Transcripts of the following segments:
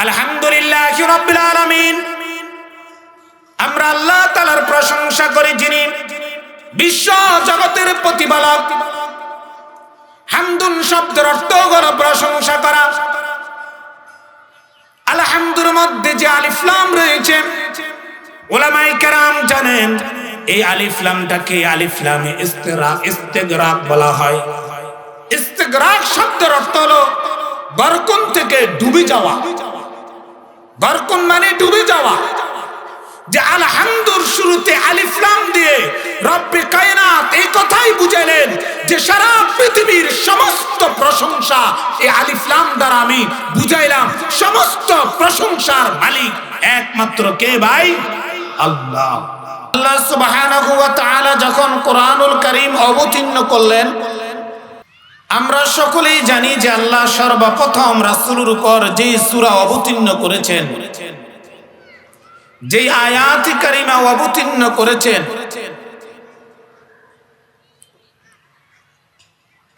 আলহামদুলিল্লাহি রাব্বিল আলামিন। আমরা আল্লাহ তাআলার প্রশংসা করি, যিনি বিশ্ব জগতের প্রতিপালক। হামদুন শব্দের অর্থ হলো প্রশংসা করা। আলহামদুর মধ্যে যে আলিফ লাম রয়েছে, উলামায়ে কেরাম জানেন এই আলিফ লামটাকে আলিফ লামে ইস্তিগরাক বলা হয়। ইস্তিগরাক শব্দের অর্থ হলো গর্কন থেকে ডুবে যাওয়া। গর্কন মানে ডুবে যাওয়া। যে আলহামদুর শুরুতে আলিফ লাম দিয়ে রব্বে কায়নাত এই কথাই বুঝালেন যে সারা পৃথিবীর সমস্ত প্রশংসা এই আলিফ লাম দ্বারা আমি বুঝাইলাম। সমস্ত প্রশংসার মালিক একমাত্র কে ভাই? আল্লাহ। আল্লাহ সুবহানাহু ওয়া তাআলা যখন কোরআনুল কারীম অবতীর্ণ করলেন, আমরা সকলেই জানি যে আল্লাহ সর্বপ্রথম রাসূলের উপর যে সূরা অবতীর্ণ করেছেন, যে আয়াতি কারিমা অবতীর্ণ করেছেন,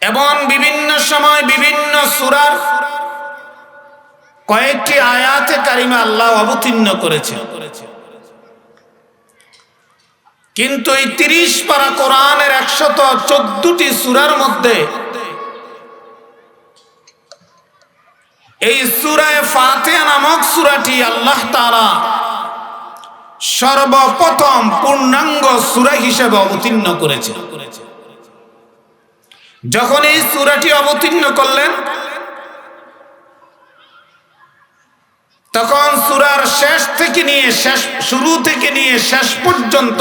এবং বিভিন্ন সময় বিভিন্ন সূরার কয়েকটি আয়াতে কারিমা আল্লাহ অবতীর্ণ করেছেন। কিন্তু এই 30 পারা কোরআনের 114টি সূরার মধ্যে এই সূরা ফাতিহা নামক সূরাটি আল্লাহ তাআলা সর্বপ্রথম পূর্ণাঙ্গ সূরা হিসেবে অবতীর্ণ করেছেন। যখন এই সূরাটি অবতীর্ণ করলেন, তখন সূরার শুরু থেকে নিয়ে শেষ পর্যন্ত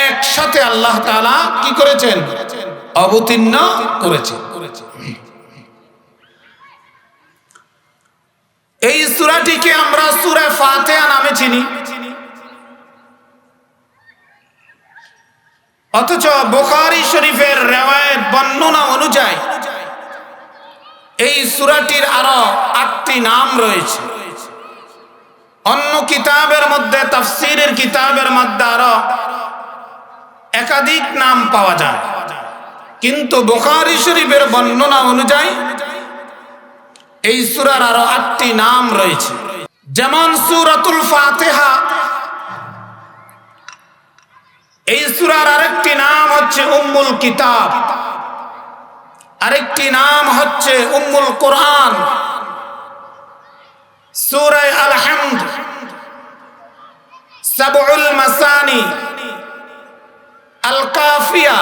একসাথে আল্লাহ তাআলা কি করেছেন? অবতীর্ণ করেছেন। এই সূরাটিকে আমরা সূরা ফাতিহা নামে চিনি। অথচ বুখারী শরীফের রিওয়ায়াত বর্ণনা অনুযায়ী এই সূরাটির আরো 8টি নাম রয়েছে। অন্য কিতাবের মধ্যে, তাফসীরের কিতাবের মধ্যে আরো একাধিক নাম পাওয়া যায়, কিন্তু বুখারী শরীফের বর্ণনা অনুযায়ী এই সূরার আরো 8টি নাম রয়েছে। যেমন সূরাতুল ফাতিহা, এই সূরার আরেকটি নাম হচ্ছে উম্মুল কিতাব, আরেকটি নাম হচ্ছে উম্মুল কোরআন। সূরা আল হামদ, সাবউল মাসানি, আল কাফিয়া,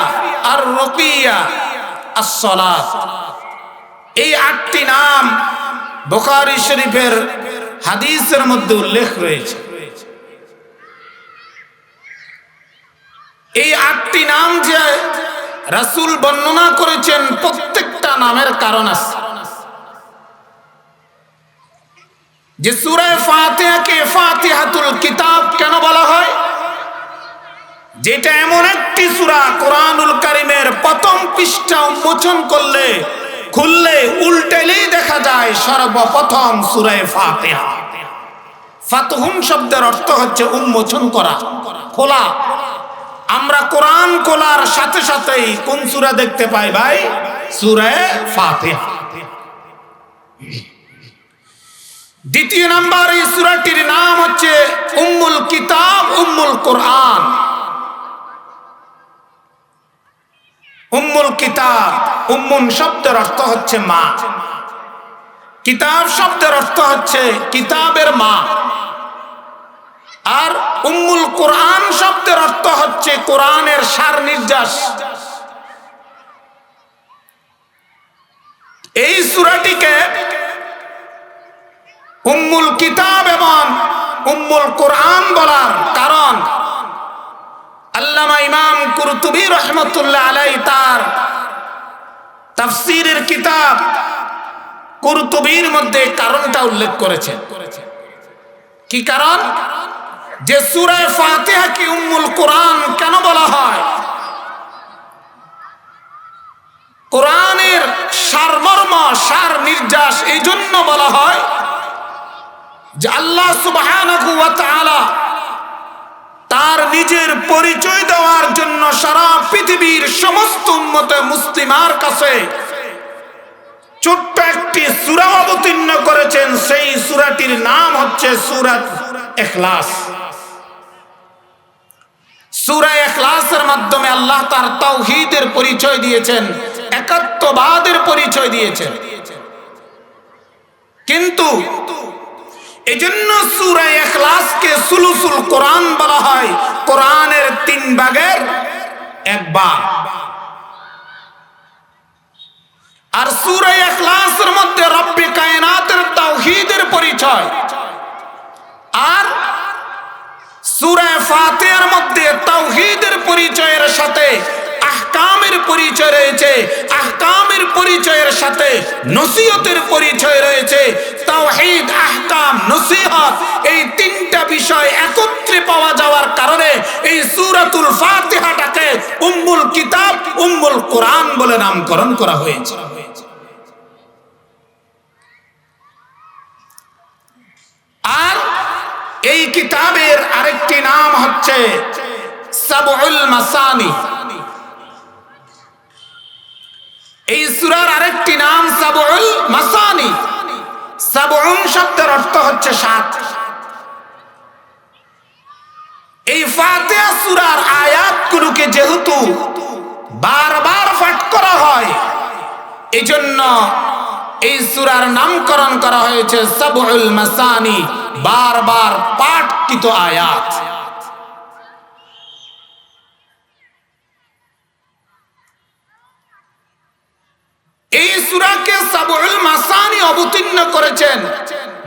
আর রুকিয়া, আস-সালাত। এই 8টি নাম বুখারী শরীফের হাদিসের মধ্যে উল্লেখ রয়েছে। এই 8টি নাম যে রাসূল বর্ণনা করেছেন, প্রত্যেকটা নামের কারণ আছে। যে সূরা ফাতিহাকে ফাতিহাতুল কিতাব কেন বলা হয়? যেটা এমন একটি সূরা, কোরআনুল কারীমের প্রথম পৃষ্ঠা উন্মোচন করলে, খুললে, উল্টালেই দেখা যায় সর্বপ্রথম সূরা ফাতিহা। ফাতহুন শব্দের অর্থ হচ্ছে উন্মোচন করা, খোলা। আমরা কোরআন খোলার সাথে সাথেই কোন সূরা দেখতে পাই ভাই? সূরা ফাতিহা। দ্বিতীয় নাম্বার, এই সূরাটির নাম হচ্ছে উম্মুল কিতাব, উম্মুল কোরআন। উম্মুল কিতাব, উম্মুন শব্দের অর্থ হচ্ছে মা, কিতাব শব্দের অর্থ হচ্ছে কিতাবের মা, আর উম্মুল কোরআন শব্দের অর্থ হচ্ছে কোরআনের সার নির্যাস। এই সূরাটিকে উম্মুল কিতাব এবং উম্মুল কোরআন বলার কারণ আল্লামা ইমাম কুরতুবী রাহমাতুল্লাহ আলাইহি তার তাফসীরের কিতাব কুরতুবীর মধ্যে কারণটা উল্লেখ করেছেন। কি কারণ? যে সূরা ফাতিহা কি উম্মুল কোরআন কেন বলা হয়? কোরআনের সারমর্ম, সার নির্যাস এই জন্য বলা হয় যে আল্লাহ সুবহানাহু ওয়া তাআলা তার নিজের পরিচয় দেওয়ার জন্য সারা পৃথিবীর সমস্ত উম্মতে মুসলিমার কাছে ছোট্ট একটি সূরা অবতীর্ণ করেছেন, সূরা ইখলাস। সূরা ইখলাসের মাধ্যমে আল্লাহ তার তাওহীদের পরিচয় দিয়েছেন, একাত্মবাদের পরিচয় দিয়েছেন। কিন্তু এজন্য সূরা ইখলাসকে সুলুসুল কোরআন বলা হয়, কোরআনের 3 ভাগের 1 ভাগ। আর সূরা ইখলাসের মধ্যে রব্বে কায়নাতের তাওহীদের পরিচয়, আর সূরা ফাতিহার মধ্যে তাওহীদের পরিচয়ের সাথে আহকামের পরিচয় রয়েছে, আহকামের পরিচয়ের সাথে নসিহতের পরিচয় রয়েছে। তাওহীদ, আহকাম, নসিহত এই 3টা বিষয় একত্রে পাওয়া যাওয়ার কারণে এই সূরাতুল ফাতিহাটাকে উম্মুল কিতাব, উম্মুল কোরআন বলে নামকরণ করা হয়েছে। আর এই কিতাবের আরেকটি নাম হচ্ছে সাবউল মাসানি। এই সূরার আরেকটি নাম সাবউল মাসানি। সাবউন শব্দের অর্থ হচ্ছে 7। এই ফাতিহা সূরার আয়াতগুলোকে যেহেতু বারবার পাঠ করা হয়, এজন্য এই সূরার নামকরণ করা হয়েছে সাবউল মাসানি, বারবার পাঠকৃত আয়াত। এই সূরাকে সাবউল মাসানি অবতীর্ণ করেছেন,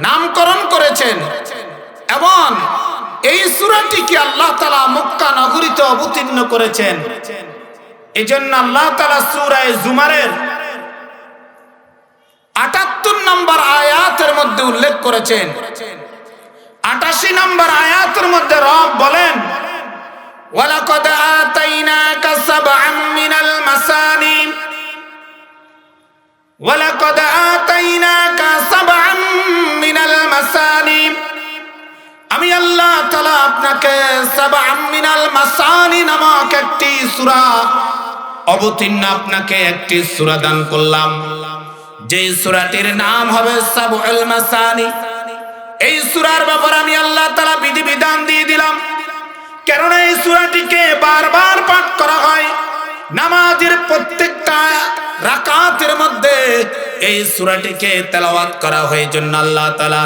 নামকরণ করেছেন, এবং এই সূরাটিকে আল্লাহ তাআলা মক্কা নগরীতে অবতীর্ণ করেছেন। এজন্য আল্লাহ তাআলা সূরা জুমারের ৭৮ নম্বর আয়াতের মধ্যে উল্লেখ করেছেন। ৮৮ নম্বর আয়াতের মধ্যে রব বলেন, ওয়ালাকাদ আতাইনাকা সাবআম মিনাল মাসানি, ওয়ালাকাদ আতাইনাকা সাবআম মিনাল মাসানি, আমি আল্লাহ তাআলা আপনাকে সাবআম মিনাল মাসানি নামক একটি সূরা অবতীর্ণ, আপনাকে একটি সূরা দান করলাম, যে সূরাটির নাম হবে সাবউল মাসানি। এই সূরার ব্যাপারে আমি আল্লাহ তাআলা বিধিবিধান দিয়ে দিলাম, কেননা এই সূরাটিকে বারবার পাঠ করা হয়। নামাজের প্রত্যেকটা রাকাতের মধ্যে এই সূরাটিকে তেলাওয়াত করা হয়, জন্য আল্লাহ তাআলা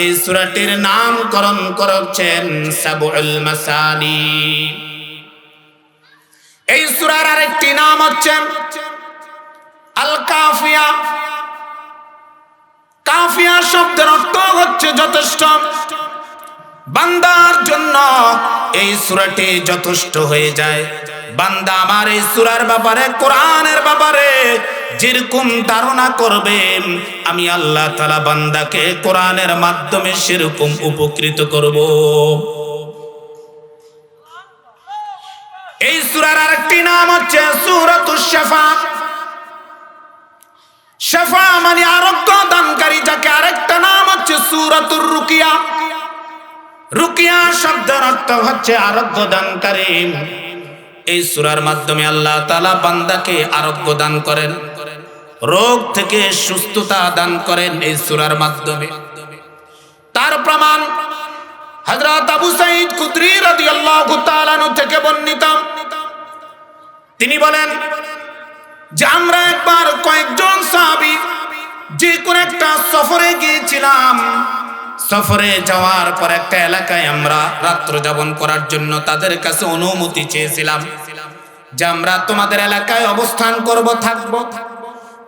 এই সূরাটির নামকরণ করেছেন সাবউল মাসানি। এই সূরার আরেকটি নাম হচ্ছে আল কাফিয়া। কাফিয়া শব্দের অর্থ হচ্ছে যথেষ্ট। বান্দার জন্য এই সূরাটি যথেষ্ট হয়ে যায়। বান্দা আমার এই সূরার ব্যাপারে, কোরআনের ব্যাপারে যেরকম ধারণা করবেন, আমি আল্লাহ তাআলা বান্দাকে কোরআনের মাধ্যমে সেরকম উপকৃত করব। এই সূরার আরেকটি নাম হচ্ছে সূরাতুশ শিফা। শিফা মানে আরোগ্য দানকারী, যাকে আরেকটা নাম হচ্ছে সূরাতুর রুকিয়া। রুকিয়া শব্দের অর্থ হচ্ছে আরোগ্য দানকারী। এই সূরার মাধ্যমে আল্লাহ তাআলা বান্দাকে আরোগ্য দান করেন, রোগ থেকে সুস্থতা দান করেন এই সূরার মাধ্যমে। তার প্রমাণ হযরত আবু সাঈদ খুদরি রাদিয়াল্লাহু তাআলা আনহু থেকে বর্ণিত। তিনি বলেন যে আমরা একবার কয়েকজন সাহাবী যে কোন একটা সফরে গিয়েছিলাম। সফরে যাওয়ার পর একটা এলাকায় আমরা রাত্র যাপন করার জন্য তাদের কাছে অনুমতি চেয়েছিলাম যে আমরা তোমাদের এলাকায় অবস্থান করব, থাকব।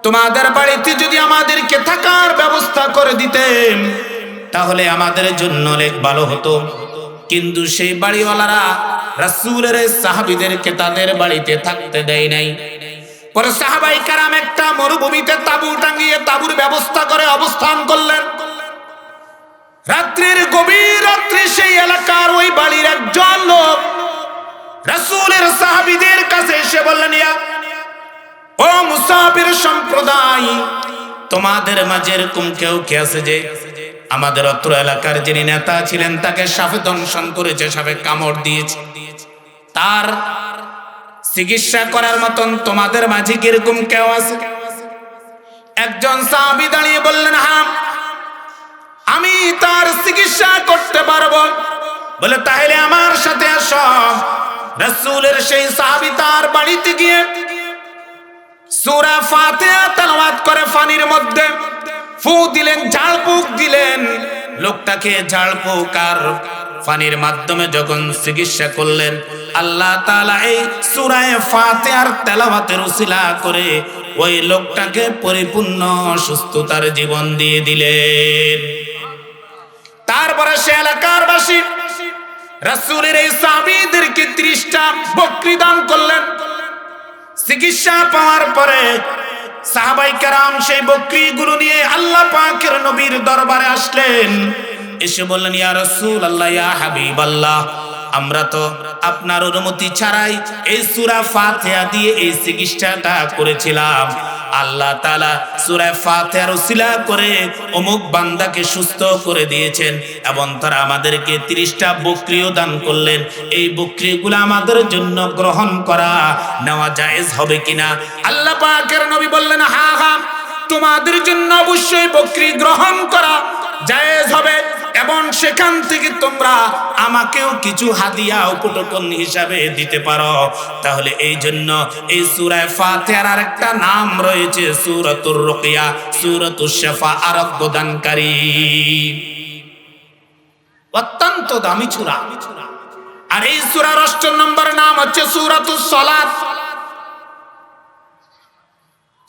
তোমাদের বাড়িতে যদি আমাদেরকে থাকার ব্যবস্থা করে দিতেন তাহলে আমাদের জন্য অনেক ভালো হতো। কিন্তু সেই বাড়িওয়ালারা রাসূলের সাহাবীদেরকে তাদের বাড়িতে থাকতে দেয় নাই। পরে সাহাবায়ে কেরাম একটা মরুভূমিতে তাঁবু টাঙিয়ে তাঁবুর ব্যবস্থা করে অবস্থান করলেন। রাত্রির গভীর রাত্রে সেই এলাকার ওই বাড়ির একজন লোক রাসূলের সাহাবীদের কাছে এসে বললেন, ও মুসাফির সম্প্রদায়, তোমাদের মাঝে এরকম কেউ কে আছে যে আমাদের অত্র এলাকার যিনি নেতা ছিলেন তাকে সাপে দংশন করেছে, সাপে কামড় দিয়েছে, তার চিকিৎসা করার মতন তোমাদের মাঝে কিরকম কেউ আছে? একজন সাহাবী দাঁড়িয়ে বললেন, হ্যাঁ, আমি তার চিকিৎসা চিকিৎসা করতে পারবো। বলে তাহলে আমার সাথে আসো। রাসূলের সেই সাহাবী তার বাড়িতে গিয়ে সূরা ফাতিহা তেলাওয়াত করে পানির মধ্যে ফু দিলেন, ঝাড়ফুঁক দিলেন। লোকটাকে ঝাড়ফুঁক আর পানির মাধ্যমে যখন চিকিৎসা করলেন, আল্লাহ তাআলা এই সূরা ফাতিহার তেলাওয়াতের উসিলা করে ওই লোকটাকে পরিপূর্ণ সুস্থতার জীবন দিয়ে দিলেন। তারপরে সে এলাকার বাসী রাসূলের এই সাহাবীদেরকে 30টা বকরি দান করলেন। চিকিৎসা পাওয়ার পরে সাহাবায়ে কেরাম সেই বকরিগুলো নিয়ে আল্লাহ পাকের নবীর দরবারে আসলেন। এসে বললেন, ইয়া রাসূলুল্লাহ, ইয়া হাবিবাল্লাহ, আমরা তো আপনার অনুমতি ছাড়াই এই সূরা ফাতিহা দিয়ে এই চিকিৎসাটা করেছিলাম। আল্লাহ তাআলা সূরা ফাতিহার উসিলা করে অমুক বান্দাকে সুস্থ করে দিয়েছেন এবং তারা আমাদেরকে 30টা বকরিও দান করলেন। এই বকরিগুলো আমাদের জন্য গ্রহণ করা নেওয়া জায়েজ হবে কিনা? আল্লাহ পাকের নবী বললেন, হ্যাঁ হ্যাঁ, তোমাদের জন্য অবশ্যই বকরি গ্রহণ করা জায়েজ হবে এবং সেখান থেকে তোমরা আমাকেও কিছু হাদিয়া উপটোকন হিসাবে দিতে পারো। তাহলে এই জন্য এই সূরা ফাতিহার আরেকটা নাম রয়েছে সূরাতুর রুকিয়া, সূরাতুশ শিফা, আরোগ্য দানকারী। অত্যন্ত দামি সূরা। আর এই সূরার 8 নম্বর নাম হচ্ছে সূরাতুস সালাত।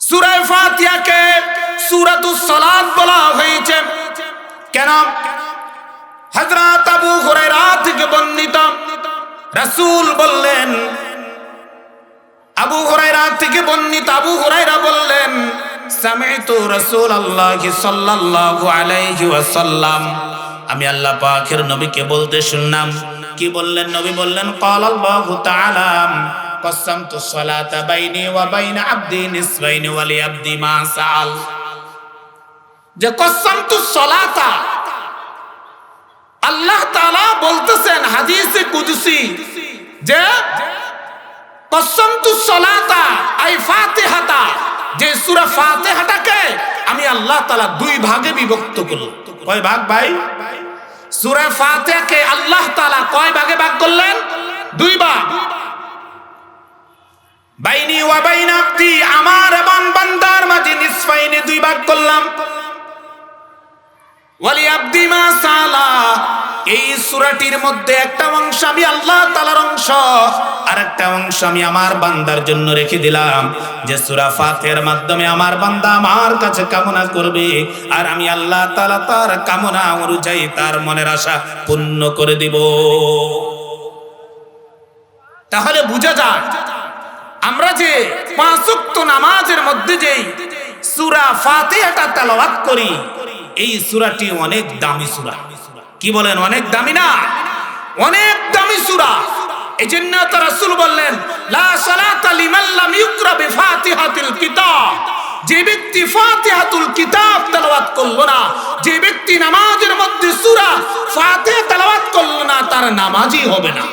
সূরা ফাতিহাকে সূরাতুস সালাত বলা হয়েছে কেন? হযরত আবু হুরায়রা থেকে বর্ণিত, রাসূল বললেন, আবু হুরায়রা থেকে বর্ণিত, আবু হুরায়রা বললেন, সামি'তু রাসূলুল্লাহি সাল্লাল্লাহু আলাইহি ওয়াসাল্লাম, আমি আল্লাহ পাকের নবীকে বলতে শুনলাম। কি বললেন? নবী বললেন, ক্বালাল্লাহু তাআলা কসামতুস সালাতা বাইনি ওয়া বাইনা আবদি নিসফাইনি ওয়া লি আবদি মা সাআল। যে কসামতুস সালাতা, আল্লাহ তাআলা বলতেছেন হাদিসে কুদসি যে কসমতুস সালাতা আই ফাতিহাতা, যে সূরা ফাতিহাটাকে আমি আল্লাহ তাআলা 2 ভাগে বিভক্ত করলাম। কয় ভাগ ভাই? সূরা ফাতিহাকে আল্লাহ তাআলা কয় ভাগে ভাগ করলেন? 2 ভাগ। বাইনি ওয়া বাইনা আবদি, আমার এবং বান্দার মাঝে নিসফাইনে 2 ভাগ করলাম। ওয়ালি আবদি মা সালা, এই সূরাটির মধ্যে একটা অংশ আমি আল্লাহ তাআলার অংশ, আর একটা অংশ আমি আমার বান্দার জন্য রেখে দিলাম। যে সূরা ফাতিহার মাধ্যমে আমার বান্দা আমার কাছে কামনা করবে, আর আমি আল্লাহ তাআলা তার কামনা অনুযায়ী তার মনের আশা পূর্ণ করে দিব। তাহলে বুঝা যায় আমরা যে 5 ওয়াক্ত নামাজের মধ্যে যে সূরা ফাতিহাটা তেলাওয়াত করি, এই সূরাটি অনেক দামি সূরা। কি বলেন? অনেক দামি না? অনেক দামি সূরা। এজন্য তো রাসূল বললেন, লা সালাতা লিমান লাম ইকরা বিফাতিহাতিল কিতাব, যে ব্যক্তি ফাতিহাতুল কিতাব তেলাওয়াত করলো না, যে ব্যক্তি নামাজের মধ্যে সূরা ফাতিহা তেলাওয়াত করলো না, তার নামাজই হবে না।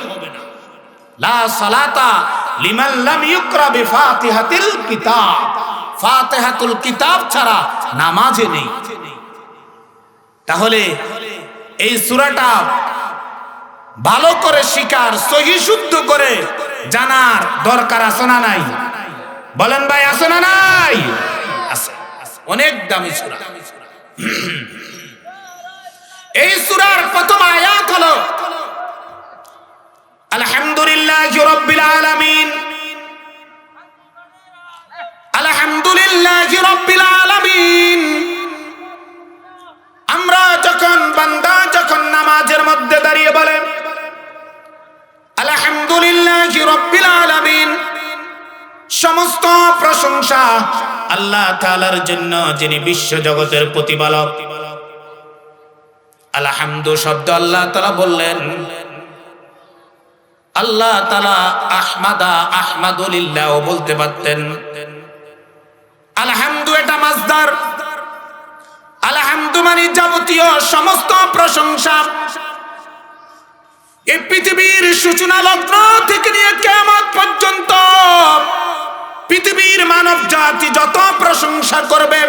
লা সালাতা লিমান লাম ইকরা বিফাতিহাতিল কিতাব, ফাতিহাতুল কিতাব ছাড়া নামাজে নেই। তাহলে এই সূরাটা ভালো করে শিকার, সহি শুদ্ধ করে জানার দরকার আছে না নাই? বলেন ভাই, আছে না নাই? আছে। অনেক দামি সূরা। এই সূরার প্রথম আয়াত হলো আলহামদুলিল্লাহি রাব্বিল আলামিন, আলহামদুলিল্লাহি রাব্বিল আলামিন। আমরা যখন বান্দা যখন নামাজের মধ্যে দাঁড়িয়ে বলে আলহামদুলিল্লাহি রাব্বিল আলামিন, সমস্ত প্রশংসা আল্লাহ তাআলার জন্য, যিনি বিশ্ব জগতের প্রতিপালক। আলহামদু শব্দ আল্লাহ তাআলা বললেন, আল্লাহ তাআলা আহমাদা, আহমাদুলিল্লাহ বলতে পারতেন। আলহামদু এটা মাসদার। আলহামদু মানে যাবতীয় সমস্ত প্রশংসা। এই পৃথিবীর সূচনা লগ্ন থেকে নিয়ে কিয়ামত পর্যন্ত পৃথিবীর মানব জাতি যত প্রশংসা করবে,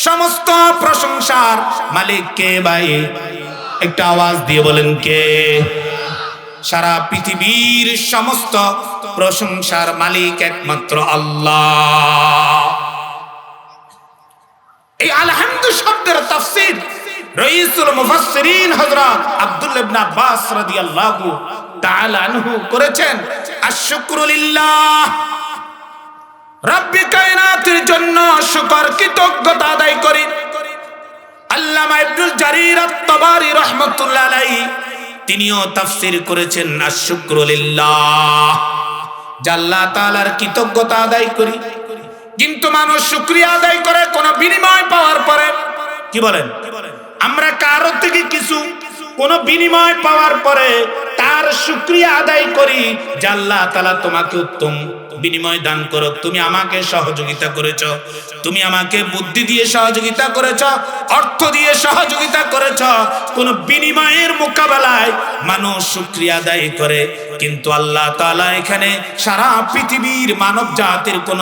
সমস্ত প্রশংসার মালিক কে ভাই? একটা আওয়াজ দিয়ে বলেন কে? সারা পৃথিবীর সমস্ত প্রশংসার মালিক একমাত্র আল্লাহ। এই আলহামদু শব্দের তাফসীর রাইসুল মুফাসসিরিন হযরত আব্দুল্লাহ ইবনে আব্বাস রাদিয়াল্লাহু তাআলা আনহু করেছেন, আশ-শুকরু লিল্লাহ, রব্বে কায়নাতের জন্য শুকর কৃতজ্ঞতা আদায় করি। আল্লামা ইবনুল জারির আত-তাবারি রাহমাতুল্লাহ আলাইহি তিনিও তাফসীর করেছেন আশ-শুকরু লিল্লাহ, যে আল্লাহ তাআলার কৃতজ্ঞতা আদায় করি। কিন্তু মানুষ শুকরিয়া আদায় করে কোনো বিনিময় পাওয়ার পরে। কি বলেন? আমরা কারো থেকে কিছু কোনো বিনিময় পাওয়ার পরে তার শুকরিয়া আদায় করি যে আল্লাহ তাআলা তোমাকে উত্তম বিনিময় দান করো, তুমি আমাকে সহযোগিতা করেছো, তুমি আমাকে বুদ্ধি দিয়ে সহযোগিতা করেছো, অর্থ দিয়ে সহযোগিতা করেছো। কোন বিনিময়ের মোকাবেলায় মানুষ শুকরিয়া আদায় করে, কিন্তু আল্লাহ তাআলা এখানে সারা পৃথিবীর মানব জাতির কোন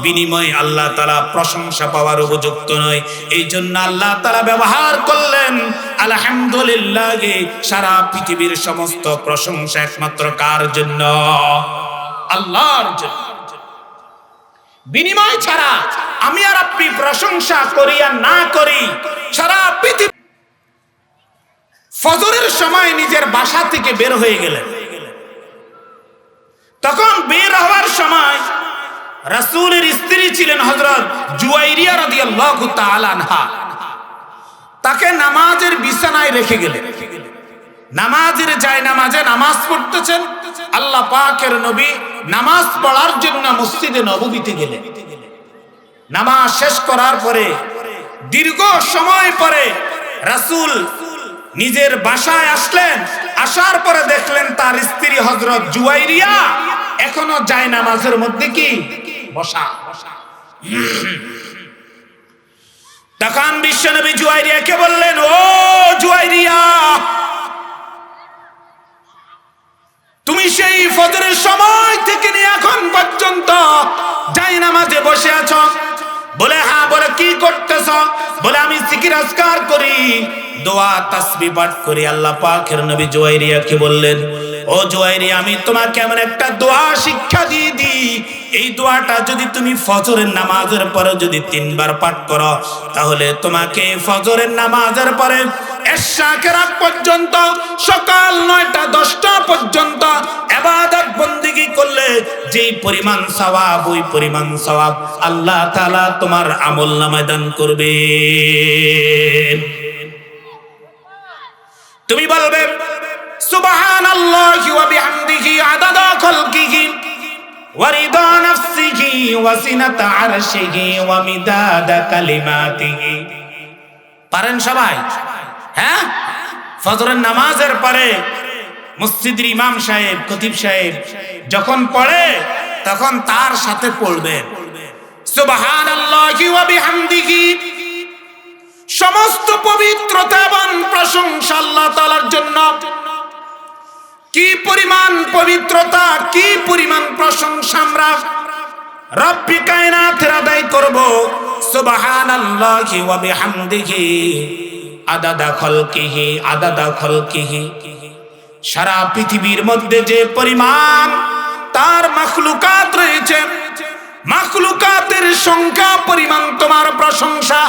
বিনিময় আল্লাহ তাআলা প্রশংসা পাওয়ার উপযুক্ত নয়। এই জন্য আল্লাহ তাআলা ব্যবহার করলেন আলহামদুলিল্লাহ, সারা পৃথিবীর সমস্ত প্রশংসা একমাত্র কার জন্য? আল্লাহর জন্য। বিনিময় ছাড়া আমি আর আপনি প্রশংসা করি আর না করি, সারা পৃথিবী। ফজরের সময় নিজের বাসা থেকে বের হয়ে গেলেন, তখন বের হওয়ার সময় রাসূলের স্ত্রী ছিলেন হযরত জুয়াইরিয়া রাদিয়াল্লাহু তাআলা আনহা, তাকে নামাজের বিছানায় রেখে গেলেন। নামাজের জায়নামাজে নামাজ পড়তেছেন। আল্লাহ পাকের নবী নামাজ পড়ার জন্য মসজিদে নববীতে গেলেন। নামাজ শেষ করার পরে দীর্ঘ সময় পরে রাসূল নিজের বাসায় আসলেন। আসার পরে দেখলেন তার স্ত্রী হযরত জুয়াইরিয়া এখনো জায়নামাজের মধ্যে কি বসা। তখন বিশ্বনবী জুয়াইরিয়াকে বললেন, ও জুয়াইরিয়া, তুমি সেই ফজরের সময় থেকে নিয়ে এখন পর্যন্ত জায়নামাজে বসে আছো? বলে হ্যাঁ। বলে কি করতেছ? বলে আমি জিকির আজকার করি, দোয়া তাসবিহ পাঠ করি। আল্লাহ পাকের নবী জুয়াইরিয়াকে বললেন, ও জুয়াইরিয়া, আমি তোমাকে এমন একটা দোয়া শিক্ষা দিয়ে দিই, এই দোয়াটা যদি তুমি ফজরের নামাজের পরে যদি 3 বার পাঠ করো, তাহলে তোমাকে ফজরের নামাজের পরে এশাকের আগ পর্যন্ত সকাল 9টা 10টা পর্যন্ত ইবাদত বন্দেগী করলে যেই পরিমাণ সওয়াব, ওই পরিমাণ সওয়াব আল্লাহ তাআলা তোমার আমলনামায় দান করবে। তুমি বলবে সুবহানাল্লাহি ওয়া বিহামদিহি আদাদা খালকিহি ওয়া রিদা নাফসিহি ওয়া জিনাতা আরশিহি ওয়া মিদাদা কালিমাতিহি। পারেন সবাই? হ্যাঁ, ফজরের নামাজের পরে মসজিদের ইমাম সাহেব, খতিব সাহেব যখন পড়ে তখন তার সাথে পড়বেন সুবহানাল্লাহি ওয়া বিহামদিহি। সমস্ত পবিত্রতা এবং প্রশংসা আল্লাহ তাআলার জন্য। কি পরিমাণ পবিত্রতা, কি পরিমাণ প্রশংসা আমরা রব্বি কায়নাতের আদায় করব। সুবহানাল্লাহি ওয়া বিহামদিহি আদাদা খালকিহি আদাদা খালকিহি। সারা পৃথিবীর মধ্যে যে পরিমাণ তার মাখলুকাত রয়েছে, মাখলুকাতের সংখ্যা পরিমাণ তোমার প্রশংসা।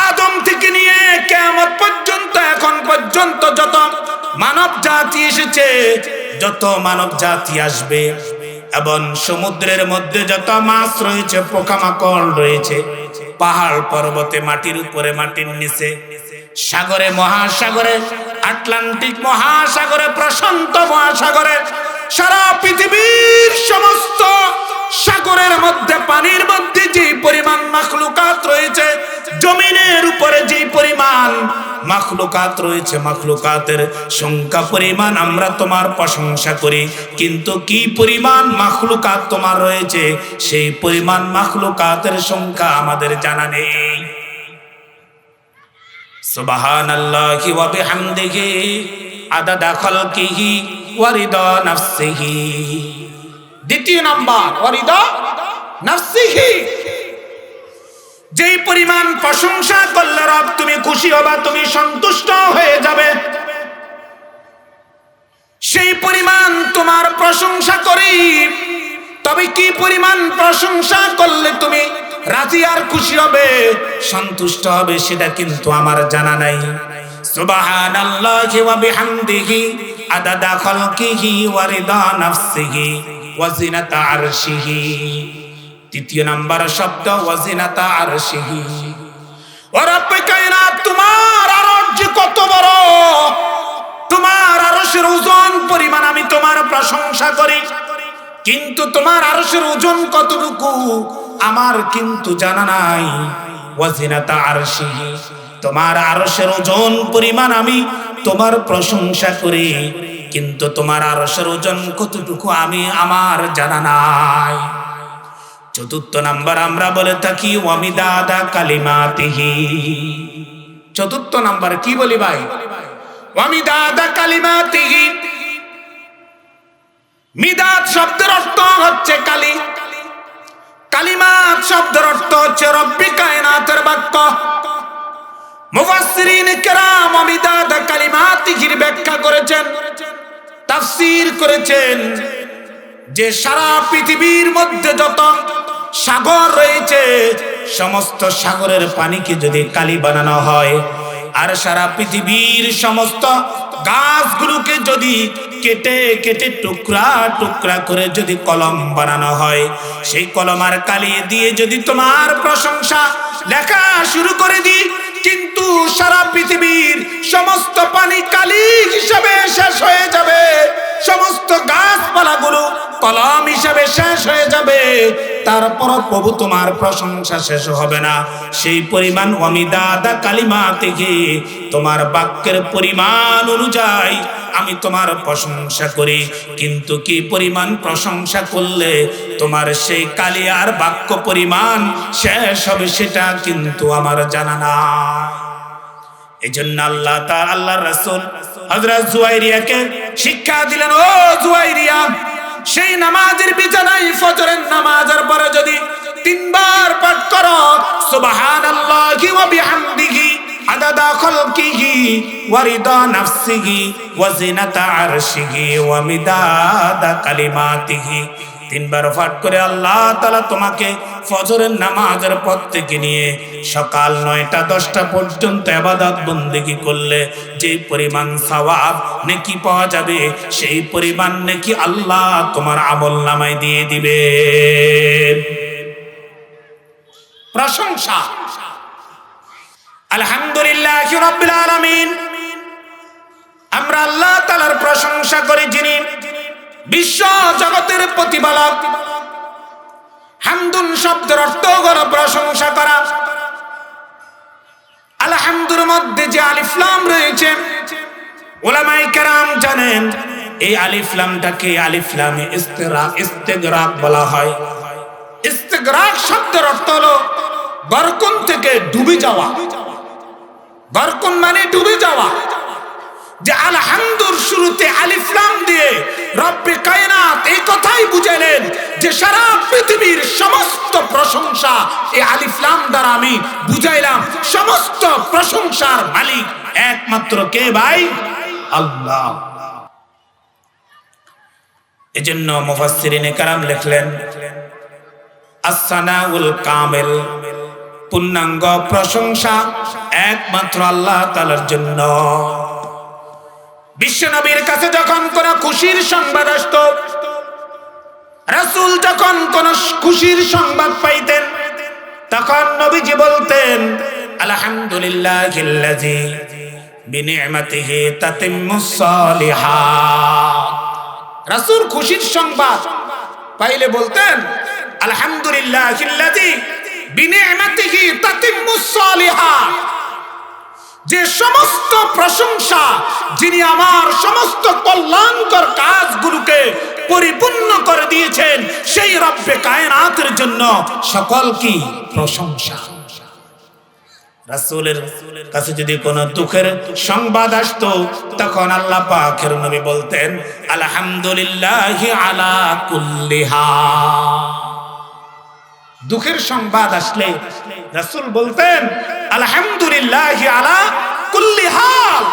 আদম থেকে নিয়ে কিয়ামত পর্যন্ত এখন পর্যন্ত যত মানব জাতি এসেছে, যত মানব জাতি আসবে, এবং সমুদ্রের মধ্যে যত মাছ রয়েছে, পোকামাকড় রয়েছে, পাহাড় পর্বতে, মাটির উপরে, মাটির নিচে, সাগরে, মহাসাগরে, আটলান্টিক মহাসাগরে, প্রশান্ত মহাসাগরে, সারা পৃথিবীর সমস্ত সাগরের মধ্যে, পানির মধ্যে যে পরিমাণ মাখলুকাত রয়েছে, জমিনের উপরে যে পরিমাণ মাখলুকাত রয়েছে, মাখলুকাতের সংখ্যা পরিমাণ আমরা তোমার প্রশংসা করি। কিন্তু কি পরিমাণ মাখলুকাত তোমার রয়েছে, সেই পরিমাণ মাখলুকাতের সংখ্যা আমাদের জানা নেই। সুবহানাল্লাহি ওয়া বিহামদিহি আদাদা খালকিহি ওয়া রিদা নাফসিহি। দ্বিতীয় নাম্বার ওয়া রিদা নাফসিহি। যেই পরিমাণ প্রশংসা করলে রব তুমি খুশি হবা, তুমি সন্তুষ্ট হয়ে যাবে, সেই পরিমাণ তোমার প্রশংসা করি। তবে কি পরিমাণ প্রশংসা করলে তুমি রাজি আর খুশি হবে, সন্তুষ্ট হবে, সেটা কিন্তু আমার জানা নাই। সুবহানাল্লাহি ওয়া বিহামদিহি আদাদা খালকিহি ওয়া রিদা নাফসিহি ওয়া জিনাতা আরশিহি। তৃতীয় নাম্বার শব্দ ওয়াজিনাতা আরশিহি। ও রব্বে কায়নাত, তোমার আরশ যে কত বড়, তোমার আরশের ওজন পরিমাণ আমি তোমার প্রশংসা করি, কিন্তু তোমার আরশের ওজন কতটুকু আমার কিন্তু জানা নাই। ওয়াজিনাতা আরশিহি, তোমার আরশের ওজন পরিমাণ আমি তোমার প্রশংসা করি, কিন্তু তোমার আরশের ওজন কতটুকু আমার জানা নাই। চতুর্থ নাম্বার আমরা বলে থাকি ওয়ামিদাদা কালিমাতিহি। চতুর্থ নাম্বার কি বলি ভাই? ওয়ামিদাদা কালিমাতিহি। মিদাদ শব্দের অর্থ হচ্ছে কালি, কালিমাত শব্দের অর্থ হচ্ছে রব্বি কায়নাতের বাক্য। মুফাসসিরিন কেরাম ওয়ামিদাদা কালিমাতিহির ব্যাখ্যা করেছেন, তাফসীর করেছেন যে সারা পৃথিবীর মধ্যে যত সাগর রয়েছে, সমস্ত সাগরের পানিকে যদি কালি বানানো হয়, আর সারা পৃথিবীর সমস্ত গাছগুলোকে যদি কেটে কেটে টুকরা টুকরা করে যদি কলম বানানো হয়, সেই কলম আর কালি দিয়ে যদি তোমার প্রশংসা লেখা শুরু করে দিই, কিন্তু সারা পৃথিবীর সমস্ত পানি কালি হিসাবে শেষ হয়ে যাবে, সমস্ত গাছপালাগুলো কলম হিসাবে শেষ হয়ে যাবে, তারপর প্রভু তোমার প্রশংসা শেষ হবে না। সেই পরিমাণ ওয়ামিদাদা কালিমাতিহি, তোমার বাক্যের পরিমাণ অনুযায়ী আমি তোমার প্রশংসা করি, কিন্তু কি পরিমাণ প্রশংসা করলে তোমার সেই কালি আর বাক্য পরিমাণ শেষ হবে সেটা কিন্তু আমার জানা নাই। এজন্য আল্লাহর রাসূল হযরত জুয়াইরিয়াকে শিক্ষা দিলেন, ও জুয়াইরিয়া, সেই নামাজের বিছানায় ফজরের নামাজের পরে যদি তিনবার পাঠ করো সুবহানাল্লাহি ওয়া বিহামদিহি আদাদা খালকিহি ওয়া রিদা নাফসিহি ওয়া জিনাতা আরশিহি ওয়া মিদাদা কালিমাতিহি, তিনবার পাঠ করে আল্লাহ তাআলা তোমাকে ফজরের নামাজের পর থেকে নিয়ে সকাল 9টা 10টা পর্যন্ত ইবাদত বন্দেগী করলে যে পরিমাণ সওয়াব নেকি পাওয়া যাবে, সেই পরিমাণ নেকি আল্লাহ তোমার আমলনামায় দিয়ে দিবে। প্রশংসা আলহামদুলিল্লাহি রাব্বিল আলামিন। আমরা আল্লাহ তাআলার প্রশংসা করি যিনি বিশ্ব জগতের প্রতিপালক। হামদুন শব্দের অর্থ হলো প্রশংসা করা। আলহামদুর মধ্যে যে আলিফ লাম রয়েছে, উলামায়ে কেরাম জানেন এই আলিফ লামটাকে আলিফ লামে ইস্তিগরাক বলা হয়। ইস্তিগরাক শব্দের অর্থ হলো গর্কন থেকে ডুবে যাওয়া। গর্কন মানে ডুবে যাওয়া। যে আলহামদুর শুরুতে আলিফ লাম দিয়ে রব্বে কায়নাত এই কথাই বুঝালেন যে সারা পৃথিবীর সমস্ত প্রশংসা এই আলিফ লাম দ্বারা আমি বুঝাইলাম। সমস্ত প্রশংসার মালিক একমাত্র কে ভাই? আল্লাহ। এজন্য মুফাসসিরিনে কেরাম লিখলেন আস-সানাউল কামিল, পূর্ণাঙ্গ প্রশংসা একমাত্র আল্লাহ তাআলার জন্য। বিশ্ব নবীর কাছে যখন কোন খুশির সংবাদ আসতো, রাসূল যখন কোন খুশির সংবাদ পাইতেন, তখন নবীজি বলতেন আলহামদুলিল্লাহিল্লাযী বিনি'মাতিহি তাতিম্মুস সালিহাত। রাসূল খুশির সংবাদ পাইলে বলতেন আলহামদুলিল্লাহিল্লাযী বিনি'মাতিহি তাতিম্মুস সালিহাত, যে সমস্ত প্রশংসা যিনি আমার সমস্ত কল্যাণকর কাজগুলোকে পরিপূর্ণ করে দিয়েছেন, সেই রব্বে কায়নাতের জন্য সকল কি প্রশংসা। রাসূলের কাছে যদি কোনো দুঃখের সংবাদ আসতো, তখন আল্লাহ পাকের নবী বলতেন আলহামদুলিল্লাহি আলা কুল্লি হাল। দুঃখের সংবাদ আসলে রাসূল বলতেন আলহামদুলিল্লাহি আলা কুল্লি হাল।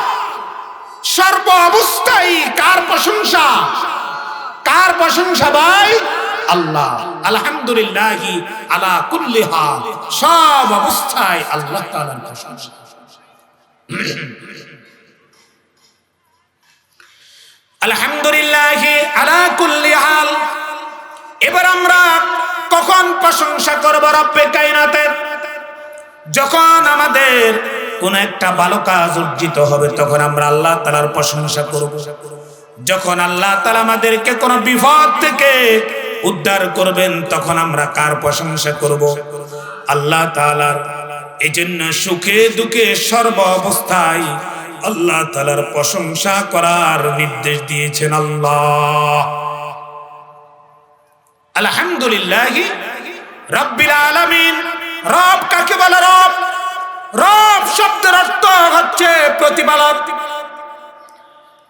সর্ব অবস্থায় কার প্রশংসা? কার প্রশংসা ভাই? আল্লাহ। আলহামদুলিল্লাহি আলা কুল্লি হাল, সব অবস্থায় আল্লাহ তাআলার প্রশংসা। আলহামদুলিল্লাহি আলা কুল্লি হাল। এবার আমরা কখন প্রশংসা করব রব্বে কায়নাতের? যখন আমাদের কোন একটা ভালো কাজ অর্জিত হবে তখন আমরা আল্লাহ তাআলার প্রশংসা করব। যখন আল্লাহ তাআলা আমাদেরকে কোন বিপদ থেকে উদ্ধার করবেন তখন আমরা কার প্রশংসা করব? আল্লাহ তাআলার। এজন্য সুখে দুঃখে সর্ব অবস্থায় আল্লাহ তাআলার প্রশংসা করার নির্দেশ দিয়েছেন আল্লাহ। আলহামদুলিল্লাহি রাব্বিল আলামিন। রব কাকে বলে? রব, রব শব্দের অর্থ হচ্ছে প্রতিপালক,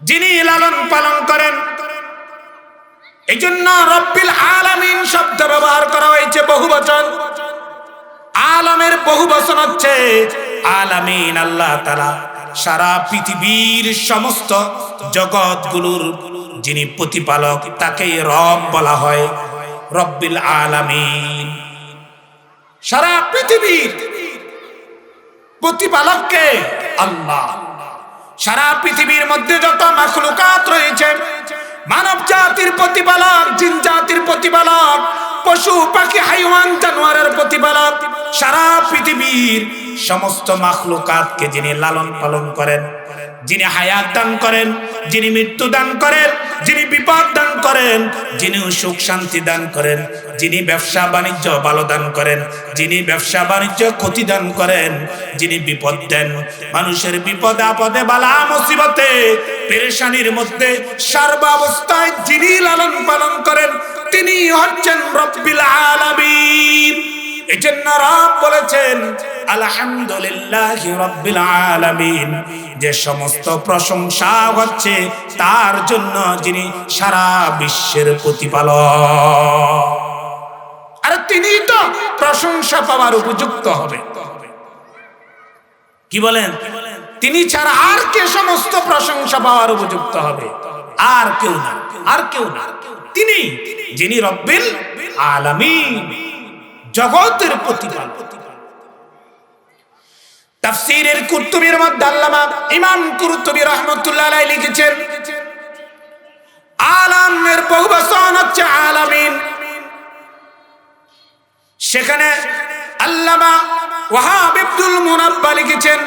যিনি লালন পালন করেন। এই জন্য রব্বিল আলামিন শব্দ ব্যবহার করা হয়েছে বহুবচন। আলামের বহুবচন হচ্ছে আলামিন। আল্লাহ তাআলা সারা পৃথিবীর সমস্ত জগৎগুলোর যিনি প্রতিপালক তাকেই রব বলা হয়, রব্বিল আলামিন। সারা পৃথিবীর প্রতিপালককে আল্লাহ। সারা পৃথিবীর মধ্যে যত মাখলুকাত রয়েছে, মানব জাতির প্রতিপালক, জিন জাতির প্রতিপালক, পশু পাখি হাইওয়ান জানোয়ারের প্রতিপালক, সারা পৃথিবীর সমস্ত মাখলুকাতকে যিনি লালন পালন করেন, যিনি হায়াত দান করেন, যিনি মৃত্যু দান করেন, যিনি বিপদ দান করেন, যিনি সুখ শান্তি দান করেন, যিনি ব্যবসা বাণিজ্য ভালো দান করেন, যিনি ব্যবসা বাণিজ্য ক্ষতি দান করেন, যিনি বিপদ দেন, মানুষের বিপদে আপদে বালা মুসিবতে পেরেশানির মধ্যে সর্বাবস্থায় যিনি লালন পালন করেন তিনি হচ্ছেন রব্বিল আলামিন। এজন্য রব বলেছেন আলহামদুলিল্লাহি রাব্বিল আলামিন, যে সমস্ত প্রশংসা হচ্ছে তার জন্য যিনি সারা বিশ্বের প্রতিপালক। আর তিনি তো প্রশংসা পাওয়ার উপযুক্ত হবে। কি বলেন? তিনি ছাড়া আর কে সমস্ত প্রশংসা পাওয়ার উপযুক্ত হবে? আর কেউ না, আর কেউ না। তিনি যিনি রব্বিল আলামিন, জগতের প্রতিপালক। তাফসীরের কুরতুবীর মধ্যে আল্লামা ইমাম কুরতুবী রাহমাতুল্লাহ আলাইহি লিখেছেন আলামের বহুবচন হচ্ছে আলামিন। সেখানে আল্লামা ওয়াহাব ইবনুল মুনাব্বা লিখেছেন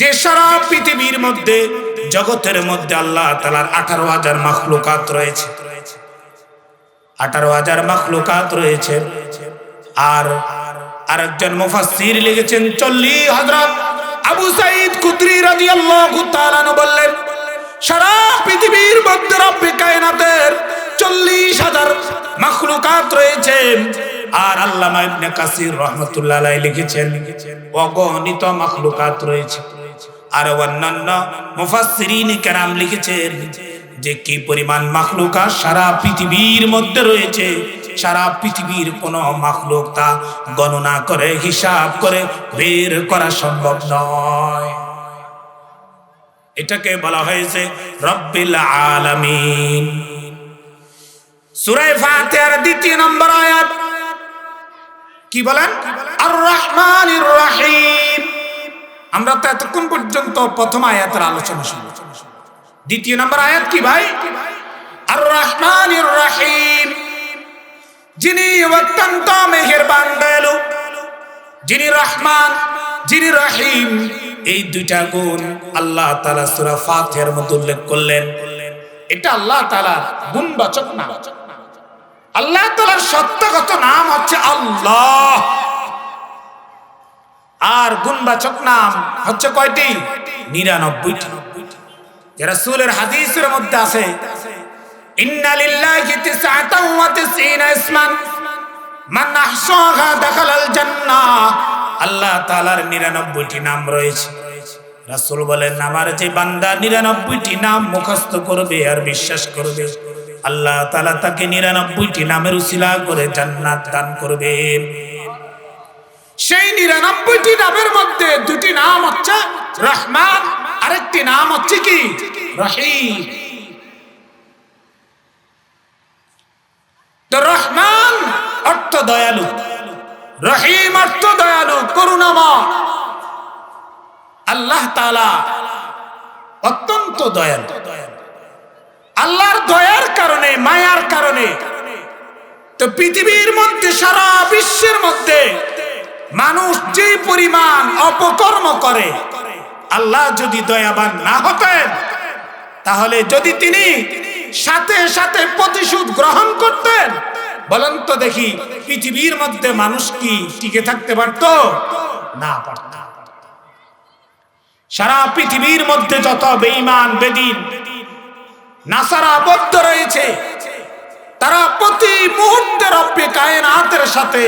যে সারা পৃথিবীর মধ্যে জগতের মধ্যে আল্লাহ তাআলার 18,000 মাখলুকাত রয়েছে, 18,000 মাখলুকাত রয়েছে। আর আরেকজন মুফাসসির লিখেছেন 40 হযরত আবু সাঈদ খুদরি রাদিয়াল্লাহু তাআলা আনহু বললেন সারা পৃথিবীর মধ্যে রব্বে কায়নাতের 40,000 মাখলুকাত রয়েছে। আর আল্লামা ইবনে কাসির রাহমাতুল্লাহ আলাইহি লিখেছেন অগণিত মাখলুকাত রয়েছে। আর অন্যান্য মুফাসসিরিন কেরাম লিখেছেন যে কি পরিমাণ মাখলুকাত সারা পৃথিবীর মধ্যে রয়েছে, সারা পৃথিবীর কোন মাখলুক তা গণনা করে হিসাব করে বের করা সম্ভব নয়। এটাকে বলা হয়েছে রব্বিল আলামিন। সূরা ফাতিহার 2 নম্বর আয়াত কি বলেন? আর রহমানির রহিম। আমরা তো এতক্ষণ পর্যন্ত প্রথম আয়াতের আলোচনা শুনলাম। 2 নম্বর আয়াত কি ভাই? আর রহমানির রহিম, যিনি অত্যন্ত মেহেরবান দয়ালু, যিনি রহমান, যিনি রহিম। এই দুইটা গুণ আল্লাহ তাআলা সূরা ফাতিহার মধ্যে উল্লেখ করলেন। এটা আল্লাহ তাআলার গুণবাচক নাম। আল্লাহ তাআলার সত্যগত নাম হচ্ছে আল্লাহ। আর গুণবাচক নাম হচ্ছে কয়টি? 99টি। রাসূলের হাদিসের মধ্যে আছে ইন্না লিল্লাহি 99 ইসমান মান আহসাহা দাখালাল জান্নাহ। আল্লাহ তাআলার 99টি নাম রয়েছে। রাসূল বলেন আমার যে বান্দা 99টি নাম মুখস্থ করবে আর বিশ্বাস করবে আল্লাহ তাআলা তাকে 99টি নামের উসিলা করে জান্নাত দান করবেন। সেই 99টি নামের মধ্যে দুটি নাম হচ্ছে রহমান, আরেকটি নাম হচ্ছে কি রহিম। তো রহমান অর্থ দয়ালু, রহিম অর্থ দয়ালু করুণাময়। আল্লাহ তাআলা অত্যন্ত দয়ালু। আল্লাহর দয়ার কারণে, মায়ার কারণে তো পৃথিবীর মধ্যে, সারা বিশ্বের মধ্যে মানুষ যে পরিমাণ অপকর্ম করে, আল্লাহ যদি দয়াবান না হতেন, তাহলে যদি তিনি সাথে সাথে প্রতিশোধ গ্রহণ করতেন, বলেন তো দেখি পৃথিবীর মধ্যে মানুষ কি টিকে থাকতে পারত? না পারত। সারা পৃথিবীর মধ্যে যত বেঈমান, বেদিন, নাসারা বৌদ্ধ রয়েছে, তারা প্রতি মুহূর্তে রব্বে কায়নাতের সাথে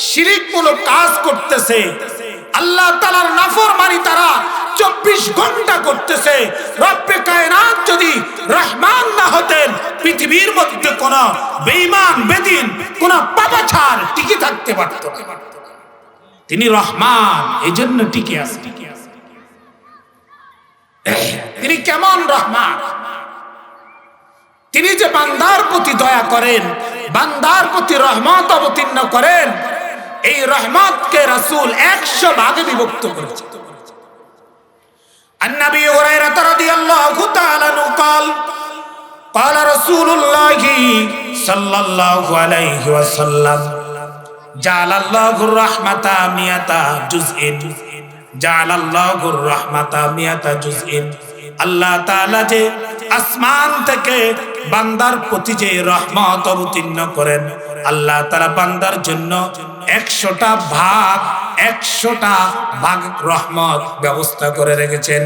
শিরকমূলক কাজ করতেছে। আল্লাহ তাআলার নাফরমানি তারা 24 ঘন্টা করতেছে। রব্বে কায়নাত যদি রহমান না হতেন, পৃথিবীর মধ্যে কোন বেঈমান, বেদিন, কোন পাপাচার টিকে থাকতে পারত না। তিনি রহমান, এজন্য টিকে আছে। তিনি কেমন রহমান? তিনি যে বান্দার প্রতি দয়া করেন, বান্দার প্রতি রহমত অবতীর্ণ করেন, এই রহমতকে রাসূল 100 ভাগে বিভক্ত করেছেন। عن ابي هريره رضي الله تعالى عنه قال قال رسول الله صلى الله عليه وسلم جعل الله الرحمة 100 جزء جعل الله الرحمة 100 جزء। আল্লাহ তাআলা যে আসমান থেকে বান্দার প্রতি যে রহমত অবতীর্ণ করেন, আল্লাহ তাআলা বান্দার জন্য 100টা ভাগ রহমত ব্যবস্থা করে রেখেছেন।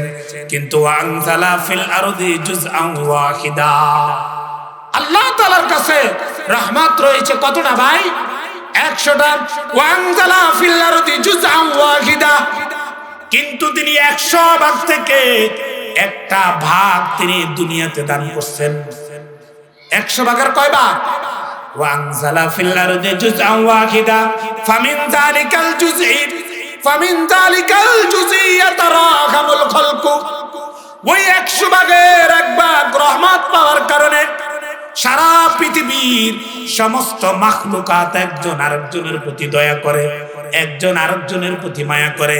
কিন্তু আনজালা ফিল আরদি জুজআন ওয়াহিদা, আল্লাহ তাআলার কাছে রহমত রয়েছে কতটা ভাই? 100টা। ওয়ানজালা ফিল আরদি জুজআন ওয়াহিদা, কিন্তু তিনি 100 ভাগ থেকে একটা ভাগ তিনি দুনিয়াতে দান করছেন। 100 ভাগের কয় ভাগ? ওয়ানজালা ফিল আরদি জুজআন ওয়াহিদা ফামিন যালিকাল জুজই ইয়াতারাহামুল খালকু। ওই 100 ভাগের এক ভাগ রহমত পাওয়ার কারণে সারা পৃথিবীর সমস্ত মাখলুকাত একজন আরেকজনের প্রতি দয়া করে, একজন আরেকজনের প্রতি মায়া করে।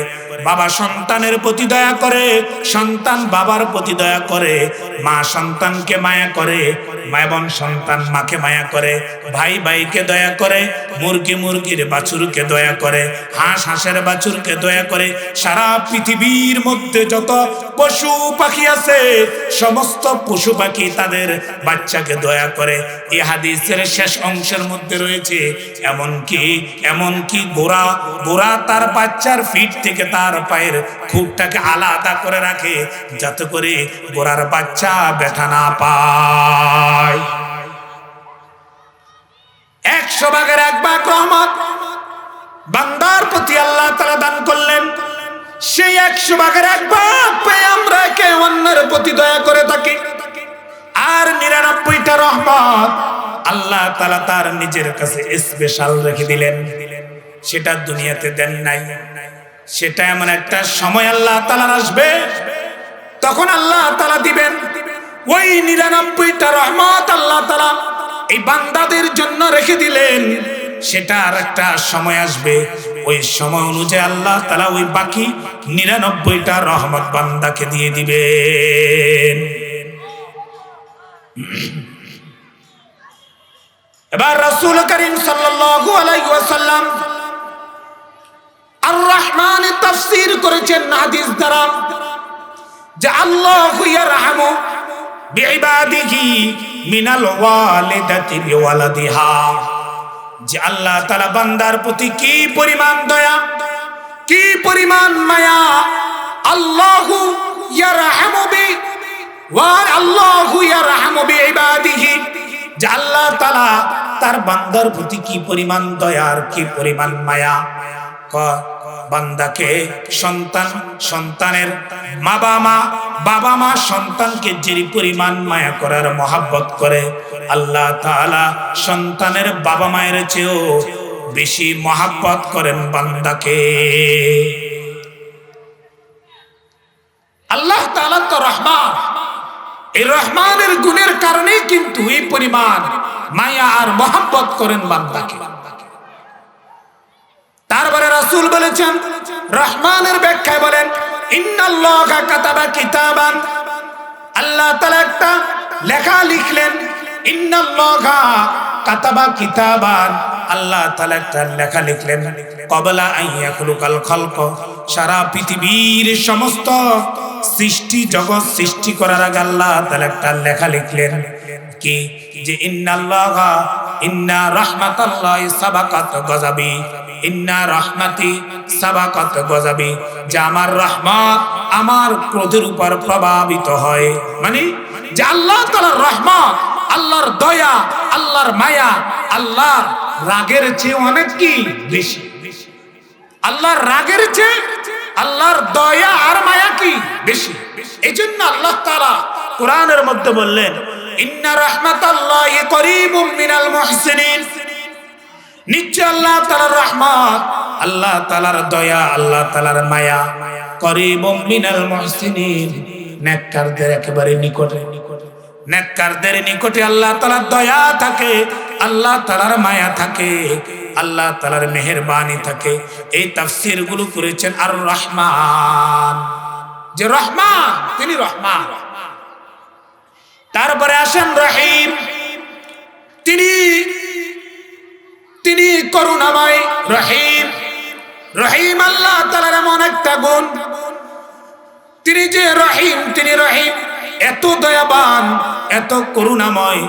বাবা সন্তানের প্রতি দয়া করে, সন্তান বাবার প্রতি দয়া করে, মা সন্তানকে মায়া করে, এবং সন্তান মাকে মায়া করে, ভাই ভাইকে দয়া করে, মুরগি মুরগির বাছুরকে দয়া করে, হাঁস হাঁসের বাছুরকে দয়া করে। সারা পৃথিবীর মধ্যে যত পশু পাখি আছে, সমস্ত পশু পাখি তাদের বাচ্চাকে দয়া করে। এই হাদিসের শেষ অংশের মধ্যে রয়েছে এমনকি গোরা তার বাচ্চার ফিট থেকে তার পায়ের খুঁটটাকে আলাদা করে রাখে, যাতে করে গোরার বাচ্চা ব্যথা না পায়। 100 ভাগের এক ভাগ রহমত বান্দার প্রতি আল্লাহ তাআলা দান করলেন। সেই 100 ভাগের এক ভাগ পেয়ে আমরা একে অন্যের প্রতি দয়া করে থাকি। আর 99টা রহমত আল্লাহ তাআলা তার নিজের কাছে স্পেশাল রেখে দিলেন, সেটা দুনিয়াতে দেন নাই। সেটা এমন একটা সময় আল্লাহ তাআলা আসবে, তখন আল্লাহ তাআলা দিবেন। ওই 99টা রহমত আল্লাহ তাআলা এই বান্দাদের জন্য রেখে দিলেন। সেটা আর একটা সময় আসবে, ওই সময় অনুযায়ী আল্লাহ তাআলা ওই বাকি 99টা রহমত বান্দাকে দিয়ে দিবেন। এবার রাসূল করিম সাল্লাল্লাহু আলাইহি ওয়াসাল্লাম আর রহমান তাফসীর করেছেন হাদিস দ্বারা, যে আল্লাহু ইয়ারহামু বিইবাদিহি মিনাল ওয়ালিদাতি বিওয়ালাদিহা, যে আল্লাহ তাআলা বান্দার প্রতি কি পরিমাণ দয়া, কি পরিমাণ মায়া। আল্লাহু ইয়ারহামু আল্লাহু ইয়ারহামু বিইবাদিহি, যে আল্লাহ তাআলা তার বান্দার প্রতি কি পরিমাণ দয়া আর কি পরিমাণ মায়া। বান্দাকে সন্তানের বাবা মা সন্তানকে যে পরিমাণ মায়া করার মহাব্বত করে, আল্লাহ তাআলা সন্তানের বাবা মায়ের চেয়েও বেশি মহাব্বত করেন বান্দাকে। আল্লাহ তাআলা তো রহমান, এই রহমানের গুণের কারণেই কিন্তু এই পরিমাণ মায়া আর মহাব্বত করেন বান্দাকে। তারপরে রাসূল বলেছেন, রহমানের ব্যাখ্যায় বলেন, ইন্নাল্লাহা কাতাবা কিতাবান, আল্লাহ তাআলা একটা লেখা লিখলেন। ইন্নাল্লাহা কাতাবা কিতাবান, আল্লাহ তাআলা একটা লেখা লিখলেন। ক্বাবলা আন ইয়াখলুকাল খালক, সারা পৃথিবীর সমস্ত সৃষ্টি জগৎ সৃষ্টি করার আগে আল্লাহ তাআলা একটা লেখা লিখলেন কি, যে ইন্না রাহমাতাল্লাহি সাবাকাত গযাবি, ইন্না রাহমাতি সাবাকাত গযাবি, যে আমার রহমত আমার ক্রোধের উপর প্রভাবিত হয়। মানে যে আল্লাহ তাআলার রহমত, আল্লাহর দয়া, আল্লাহর মায়া আল্লাহর রাগের চেয়ে অনেক কি বেশি। আল্লাহর রাগের চেয়ে আল্লাহর দয়া আর মায়া কি বেশি। এইজন্য আল্লাহ তাআলা কোরআনের মধ্যে বললেন, ইন্না রাহমাতাল্লাহি করিবুম মিনাল মুহসিনিন, নিশ্চয় আল্লাহ তাআলার রহমত, আল্লাহ তাআলার দয়া, আল্লাহ তাআলার মায়া করিবুম মিনাল মুহসিনিন, নেককারদের একেবারে নিকটে। নেককারদের নিকটে আল্লাহ তাআলার দয়া থাকে, আল্লাহ তাআলার মায়া থাকে, আল্লাহ তাআলার মেহেরবানি থাকে। এই তাফসীর গুলো করেছেন আর রহমান, যে রহমান তিনি রহমান। তারপরে আসেন রহিম, তিনি করুণাময়। রহিম আল্লাহ তাআলার এমন একটা গুণ, তিনি যে রহিম, তিনি রহিম, এত দয়াবান, এত করুণাময়।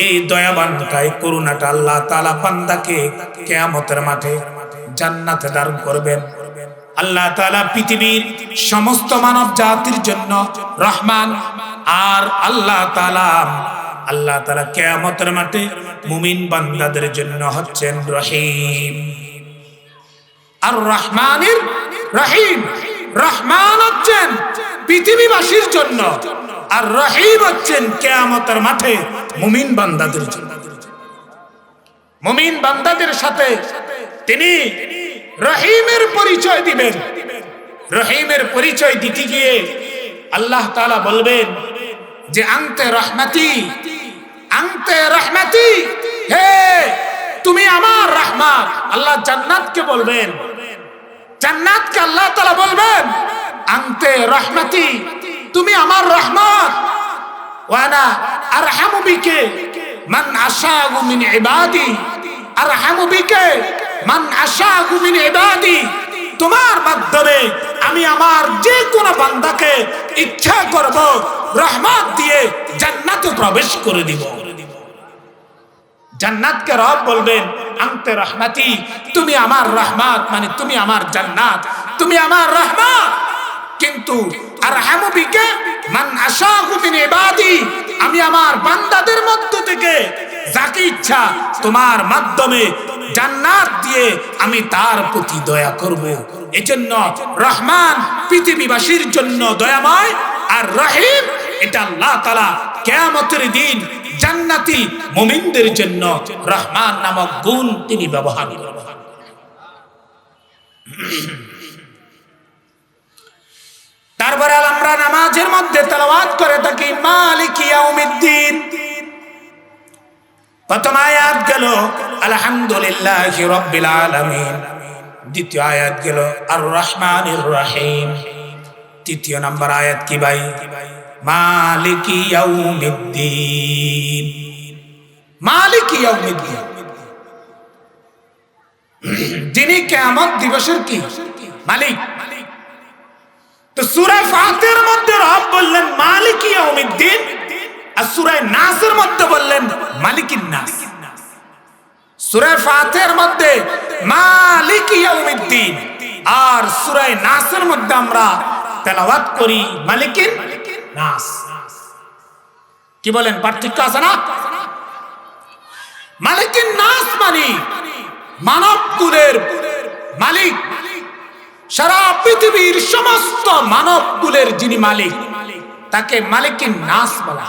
এই দয়াবানটাই করুণাটা আল্লাহ তাআলা বান্দাকে কিয়ামতের মাঠে জান্নাতে দান করবেন। আল্লাহ তাআলা পৃথিবীর সমস্ত মানব জাতির জন্য রহমান, আর আল্লাহ তাআলা কিয়ামতের মাঠে মুমিন বান্দাদের জন্য হচ্ছেন রহিম। আর রহমানির রহিম, রহমান হচ্ছেন পৃথিবীবাসীর জন্য, আর রহিম হচ্ছেন কিয়ামতের মাঠে মুমিন বান্দাদের জন্য। মুমিন বান্দাদের সাথে তিনি রহিমের পরিচয় দিবেন। রহিমের পরিচয় দিতে গিয়ে আল্লাহ তাআলা বলবেন যে আনতে রহমতি, আনতে রহমতি, হে তুমি আমার রহমত। আল্লাহ জান্নাতকে বলবেন, জান্নাতকে আল্লাহ তাআলা বলবেন আনতে রহমতি, তুমি আমার রহমত। ওয়ানা আরহামু বিকে মান আশাউ মিন ইবাদি, আরহামু বিকে মান আশাউ মিন ইবাদি, তোমার মাধ্যমে আমি আমার যে কোনো বান্দাকে ইচ্ছা করব রহমত দিয়ে জান্নাতে প্রবেশ করে দিব। জান্নাতকে রব বলবেন আনতে রহমতি, তুমি আমার রহমত, মানে তুমি আমার জান্নাত, তুমি আমার রহমত। কিন্তু আরহামু বিকে মান আশাউ মিন ইবাদি, আমি আমার বান্দাদের মধ্য থেকে যাকে ইচ্ছা তোমার মাধ্যমে জান্নাত দিয়ে আমি তার প্রতি দয়া করব। এজন্য রহমান পৃথিবীবাসীর জন্য দয়াময়, আর রহিম এটা আল্লাহ তাআলা কিয়ামতের দিন জান্নাতি মুমিনদের জন্য রহমান নামক গুণ তিনি ব্যবহার করবেন। তারপরে আমরা নামাজের মধ্যে তেলাওয়াত করে থাকি মালিক ইয়াউমিদ্দিন। প্রথম আয়াত গেল আলহামদুলিল্লাহি রাব্বিল আলামিন, দ্বিতীয় আয়াত গেল আর রহমানির রহিম, তৃতীয় নম্বর আয়াত কি ভাই? মালিক ইয়াউমিদ্দিন। মালিক ইয়াউমিদ্দিন, যিনি কিয়ামত দিবসের কি মালিক। তো সূরা ফাতিহার মধ্যে রব বললেন মালিক ইয়াউমিদ্দিন, আর সূরা নাসের মধ্যে বললেন মালিকিন নাস। সূরা ফাতিহার মধ্যে মালিক ইয়াউমিদ্দিন, আর সূরা নাসের মধ্যে আমরা তেলাওয়াত করি মালিকিন নাস। কি বলেন, পার্থক্য আছে না? মালিকিন নাস মানে মানব কুলের মালিক, সারা পৃথিবীর সমস্ত মানবকুলের যিনি মালিক তাকে মালিকিন নাস বলা।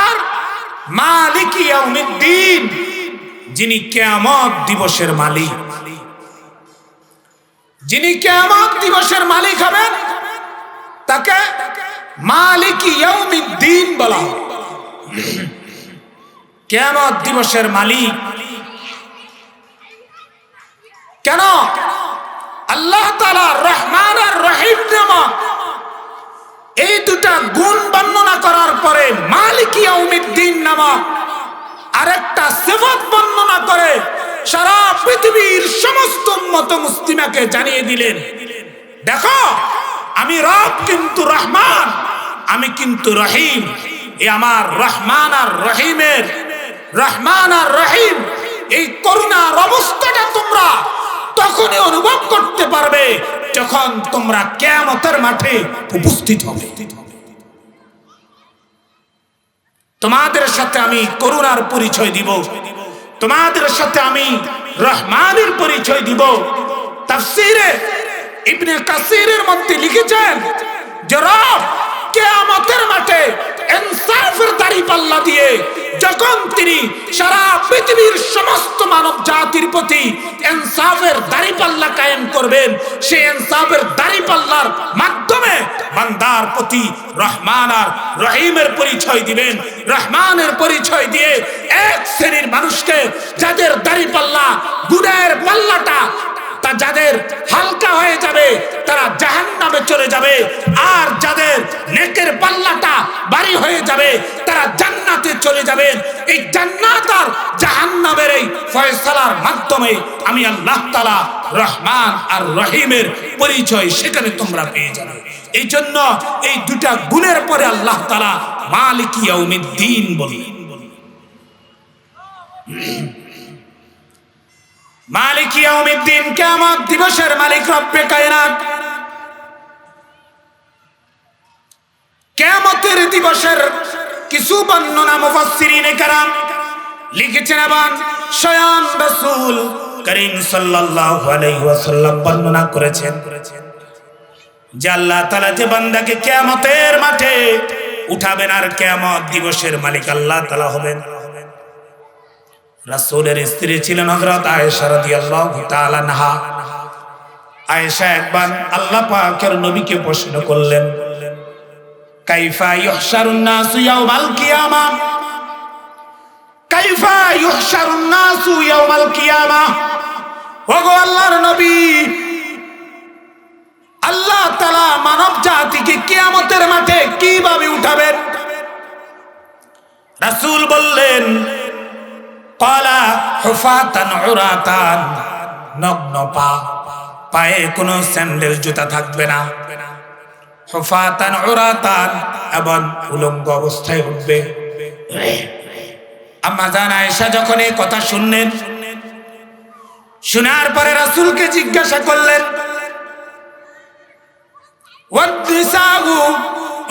আর মালিকি ইয়াউমিদ্দিন যিনি কিয়ামত দিবসের মালিক, যিনি কিয়ামত দিবসের মালিক হবেন তাকে মালিকি ইয়াউমিদ্দিন বলা। কিয়ামত দিবসের মালিক কেন? আল্লাহ তাআলা রহমান আর রহিম নামক এই দুটা গুণ বর্ণনা করার পরে মালিকি ইয়াউমিদ্দিন নামক আরেকটা সিফাত বর্ণনা করে সারা পৃথিবীর সমস্ত উম্মত মুসলিমাকে জানিয়ে দিলেন, দেখো আমি রব কিন্তু রহমান, আমি কিন্তু রহিম। এই আমার রহমান আর রহিমের, রহমান আর রহিম এই করুণার অবস্থাটা তোমরা তখনই অনুভব করতে পারবে যখন তোমরা কিয়ামতের মাঠে উপস্থিত হবে। তোমাদের সাথে আমি করুণার পরিচয় দিব, তোমাদের সাথে আমি রহমানের পরিচয় দিব। তাফসীরে ইবনে কাসিরের মধ্যে লিখেছেন যে রব কিয়ামতের মাঠে ইনসাফের দাঁড়িপাল্লা দিয়ে যখন তিনি সারা পৃথিবীর সমস্ত মানব জাতির প্রতি ইনসাফের দাঁড়িপাল্লা কায়েম করবেন, সেই ইনসাফের দাঁড়িপাল্লার মাধ্যমে বান্দার প্রতি রহমান আর রহিমের পরিচয় দিবেন। রহমানের পরিচয় দিয়ে এক শ্রেণীর মানুষকে যাদের দাঁড়িপাল্লা গুনাহের পাল্লাটা তা যাদের হালকা হয়ে যাবে তারা জাহান্নামে চলে যাবে, আর যাদের নেকের পাল্লাটা ভারী হয়ে যাবে তারা জান্নাতে চলে যাবেন। এই জান্নাত আর জাহান্নামের এই ফয়সালার মাধ্যমে আমি আল্লাহ তাআলা রহমান আর রহিমের পরিচয় সেখানে তোমরা পেয়ে যাবে। এই জন্য এই দুটা গুণের পরে আল্লাহ তাআলা মালিকি ইয়াউমিদ্দিন বলেন। মালিকি ইয়াউমিদ্দিন কিয়ামত দিবসের মালিক রব্বে কায়নাত। কিয়ামতের দিবসের কিছু বর্ণনা মুফাসসিরিনে কেরাম লিখেছেন এবং স্বয়ং রাসূল করিম সাল্লাল্লাহু আলাইহি ওয়াসাল্লাম বর্ণনা করেছেন যে আল্লাহ তাআলা যে বান্দাকে কিয়ামতের মাঠে উঠাবেন আর কিয়ামত দিবসের মালিক আল্লাহ তাআলা হবেন। রাসূলের স্ত্রী ছিলেন হযরত আয়েশা রাদিয়াল্লাহু তাআলা আনহা। আয়েশা একবার আল্লাহ পাকের নবীকে প্রশ্ন করলেন, কাইফা ইহশারুন নাসু ইয়াউমাল কিয়ামা, কাইফা ইহশারুন নাসু ইয়াউমাল কিয়ামা। ওগো আল্লাহর নবী, আল্লাহ তাআলা মানব জাতিকে কিয়ামতের মাঠে কিভাবে উঠাবেন? রাসূল বললেন, ক্বালা হুফাতান উরাতান, নগ্ন পা, পায়ে কোনো স্যান্ডেল জুতা থাকবে না। হুফাতান উরাতান, এবং উলঙ্গ অবস্থায় উঠবে। আম্মা জান আয়েশা যখন এই কথা শুনলেন, শোনার পরে রাসূলকে জিজ্ঞাসা করলেন, ওয়াদনিসাউ,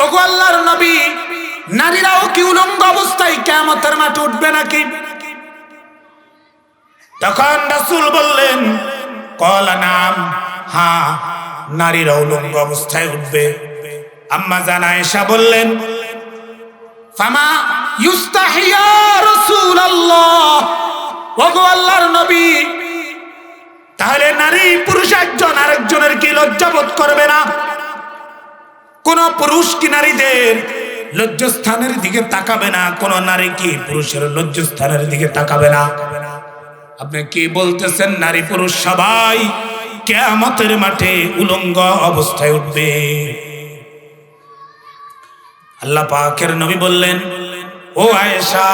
ওগো আল্লাহর নবী, নারীরাও কি উলঙ্গ অবস্থায় কিয়ামতের মাঠে উঠবে নাকি? তখন রাসূল বললেন, ক্বালা নাম, হ্যাঁ, নারীরা উলঙ্গ অবস্থায় উঠবে। আম্মা জান আয়েশা বললেন, ফামা ইউস্তাহি ইয়া রাসূলুল্লাহ, ওগো আল্লাহর নবী, তাহলে নারী পুরুষ একজন আরেকজনের কি লজ্জাবোধ করবে না? কোন পুরুষ কি নারীদের লজ্জাস্থানের দিকে তাকাবে না? কোন নারী কি পুরুষের লজ্জাস্থানের দিকে তাকাবে না? আপনি কি বলতেছেন নারী পুরুষ সবাই কিয়ামতের মাঠে উলঙ্গ অবস্থায় উঠবে? আল্লাহ পাকের নবী বললেন, ও আয়েশা,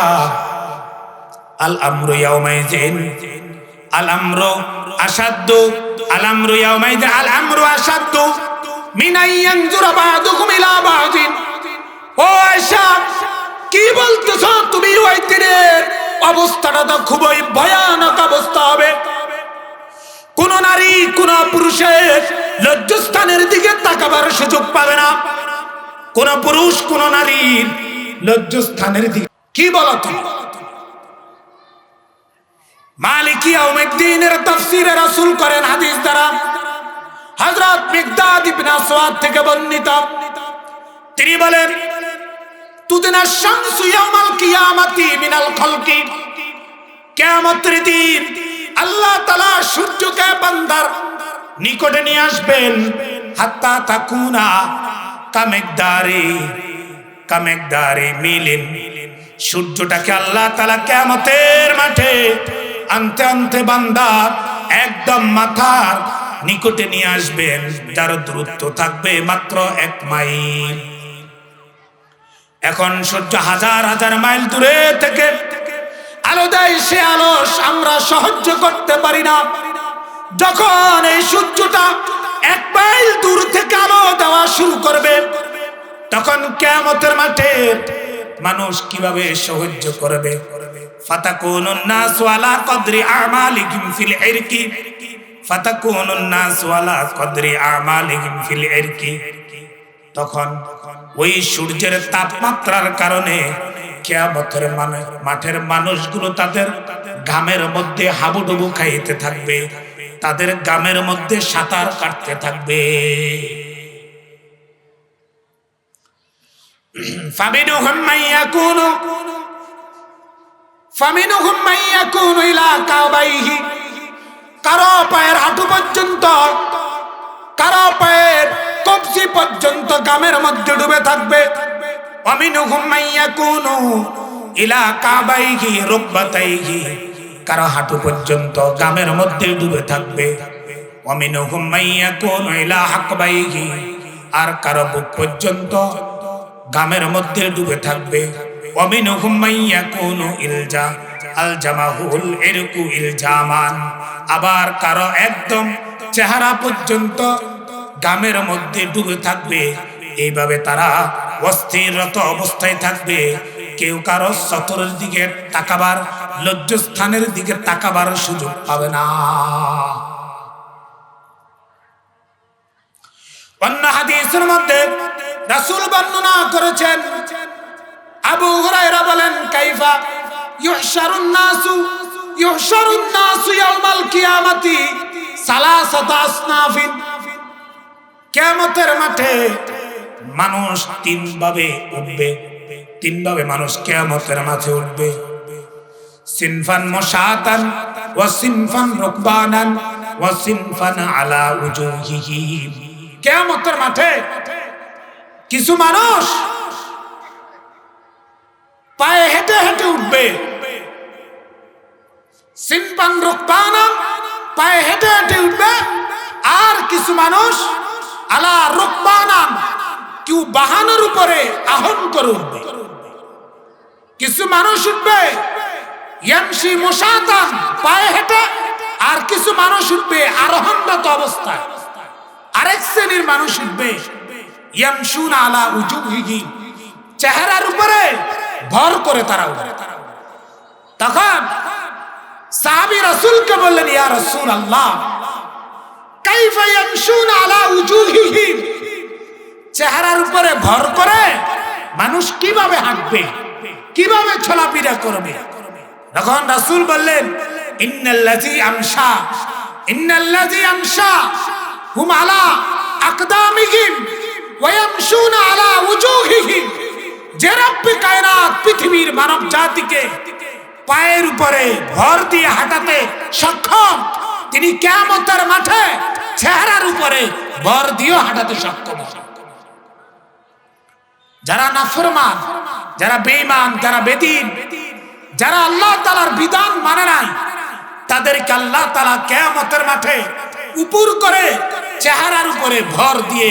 আল আমরু ইয়াউমাইযিন, আল আমরু আশাদ্দু, আল আমরু ইয়াউমাইযিন, আল আমরু আশাদ্দু মিন আইয়ানজুরা বা'দুকুম ইলা বা'দিন। ও আয়েশা, কি বলতেছো তুমি? ওই দিনের অবস্থাটা তো খুবই ভয়ানক অবস্থা হবে। কোন নারী কোন পুরুষের লজ্জাস্থানের দিকে তাকাবার সুযোগ পাবে না। কোন পুরুষ কোন নারীর লজ্জাস্থানের দিকে, কি বলো তুমি? মালিকি ইয়াউমিদ্দিনের তাফসীরে রাসূল করেন হাদিস দ্বারা হযরত মিকদাদ ইবনে আসওয়াদ থেকে বর্ণিত। তিনি বলেন, তুদনা শামসু ইয়াউমাল কিয়ামাতি মিনাল খালকি, কিয়ামতের দিন আল্লাহ তাআলা সূর্যকে বান্দার নিকটে নিয়ে আসবেন, হাত্তা তাকুনা কামেকদারি মিলিন। সূর্যটাকে আল্লাহ তাআলা কিয়ামতের মাঠে আনতে আনতে বান্দার একদম মাথার নিকটে নিয়ে আসবেন, যার দূরত্ব থাকবে মাত্র 1 মাইল। এখন সূর্য হাজার হাজার মাইল দূরে থেকে আলো দেয়, সে আলো আমরা সহ্য করতে পারি না। যখন এই সূর্যটা 1 মাইল দূর থেকে আলো দেওয়া শুরু করবে, তখন কিয়ামতের মাঠে মানুষ কিভাবে সহ্য করবে? ফাতাকুনুন নাসু আলা কদরি আমালিহিম ফিল ইরকি, ফাতাকুনুন নাসু আলা কদরি আমালিহিম ফিল ইরকি। তখন ওই সূর্যের তাপমাত্রার কারণে কিয়ামতের মাঠের মানুষগুলো তাদের ঘামের মধ্যে হাবুডুবু খাইতে থাকবে, তাদের ঘামের মধ্যে সাঁতার কাটতে থাকবে। ফামিনহুম মাইয়াকুনু ইলা কাবাইহি, কারো পায়ের হাঁটু পর্যন্ত, কারো পায়ের কবজি পর্যন্ত ঘামের মধ্যে ডুবে থাকবে। ওয়ামিনহুম মাইয়াকুনু ইলা কাবাইহি রুকবাতাইহি, কারো হাঁটু পর্যন্ত ঘামের মধ্যে ডুবে থাকবে। ওয়ামিনহুম মাইয়াকুনু ইলা হাকবাইহি, আর কারো বুক পর্যন্ত ঘামের মধ্যে ডুবে থাকবে। ওয়ামিনহুম মাইয়াকুনু আলজামাহুল ইরকু ইলজামান, আবার কারো একদম চেহারা পর্যন্ত ঘামের মধ্যে ডুবে থাকবে। এইভাবে তারা অস্থিররত অবস্থায় থাকবে। কেউ কারো সতরের দিকে তাকাবার, লজ্জাস্থানের দিকে তাকাবার সুযোগ পাবে না। অন্য হাদিসের মধ্যে রাসূল বর্ণনা করেছেন, আবু হুরায়রা বলেন, কাইফা ইউহশারুন নাসু ইয়াউমাল কিয়ামাতি সালাসাতা আসনাফিন। কিয়ামতের মাঠে মানুষ 3 ভাবে উঠবে, 3 ভাবে মানুষ কিয়ামতের মাঠে উঠবে। সিনফান মুশাতান ওয়া সিনফান রুকবানান ওয়া সিনফান আলা উজুহিহিম। কিয়ামতের মাঠে কিছু মানুষ পায়ে হেঁটে হেঁটে উঠবে, সিনফান রুকবানান পায়ে হেঁটে হেঁটে উঠবে, আর কিছু মানুষ আলা রুকবানান কেউ বাহনের উপরে আরোহণ করে উঠবে। কিছু মানুষ উঠবে ইয়ামশি মুশাতান পায়ে হেঁটে, আর কিছু মানুষ উঠবে আরোহণরত অবস্থায়। আরেক শ্রেণীর মানুষ উঠবে ইয়ামশুনা আলা উজুহিহিম, চেহারার উপরে ভর করে তারা উঠবে। তখন সাহাবী রাসূলকে বললেন, ইয়া রাসূলুল্লাহ, কাইফা ইয়ামশুনা আলা উজুহিহিম, চেহারার উপরে ভর করে মানুষ কিভাবে হাঁটবে, কিভাবে চলাফেরা করবে? তখন রাসূল বললেন, ইন্নাল্লাযী আমশা হুম আলা আকদামিহিম ওয়া ইয়ামশুনা আলা উজুহিহিম। যে রব্বে কায়নাত পৃথিবীর মানব জাতিকে পায়ের উপরে ভর দিয়ে হাঁটাতে সক্ষম, তিনি কিয়ামতের মাঠে চেহারার উপরে ভর দিয়ে হাঁটাতে সক্ষম। যারা নাফরমান, যারা বেঈমান, যারা বেদীন, যারা আল্লাহ তাআলার বিধান মানে নাই, তাদেরকে আল্লাহ তাআলা কিয়ামতের মাঠে উপর করে চেহারার উপরে ভর দিয়ে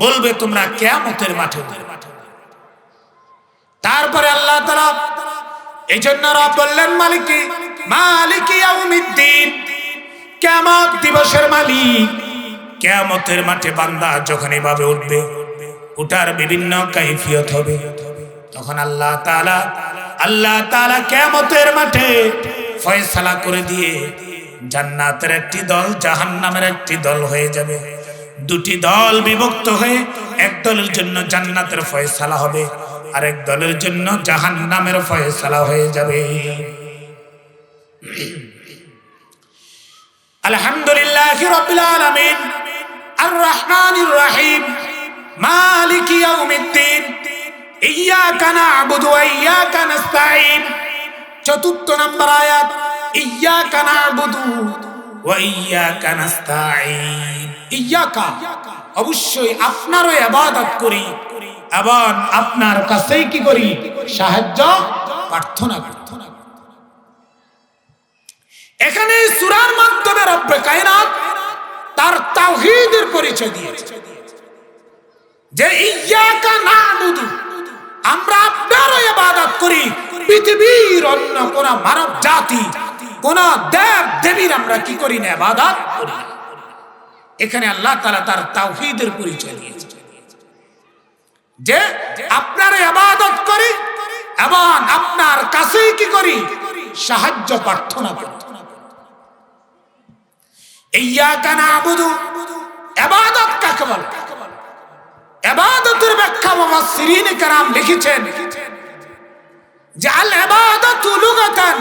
বলবে, তোমরা কিয়ামতের মাঠে। তারপরে আল্লাহ তাআলা এই জন্য রব বললেন, মালিকি ইয়াউমিদ্দিন, কিয়ামত দিবসের মালিক। কিয়ামতের মাঠে বান্দা যখন এভাবে উঠবে, উঠার বিভিন্ন কাইফিয়ত হবে। তখন আল্লাহ তাআলা কিয়ামতের মাঠে ফয়সালা করে দিয়ে জান্নাতের একটি দল, জাহান্নামের একটি দল হয়ে যাবে। 2টি দল বিভক্ত হয়ে এক দলের জন্য জান্নাতের ফয়সালা হবে, আরেক দলের জন্য জাহান্নামের ফয়সালা হয়ে যাবে। আলহামদুলিল্লাহি রাব্বিল আলামিন আর রহমানির রহিম মালিকি ইয়াউমিদ্দিন ইয়্যাকা না'বুদু ওয়া ইয়্যাকা নাস্তাঈন। চতুর্থ নম্বর আয়াত, ইয়্যাকা না'বুদু ওয়া ইয়্যাকা নাস্তাঈন। ইয়্যাকা, অবশ্যই আপনারও ইবাদত করি এবং আপনার কাছেই কি করি, সাহায্য প্রার্থনা করি। এখানে সূরার মাধ্যমে রব্বে কায়নাত তার তাওহীদের পরিচয় দিয়েছে যে ইয়্যাকা না'বুদু, আমরা আপনারও ইবাদত করি, পৃথিবীর অন্য কোন মানব জাতি, কোন দেব দেবীর আমরা কি করি না, ইবাদত করি না। এখানে আল্লাহ তাআলা তার তাওহীদের পরিচয় দিয়েছে যে আপনারও ইবাদত করি এবং আপনার কাছেই কি করি, সাহায্য প্রার্থনা করি। ইয়্যাকা না'বুদু, ইবাদত কাকে বলে? ইবাদতের ব্যাখ্যা মুফাসসিরিন কেরাম লিখেছেন যে আল ইবাদাতু লুগাতান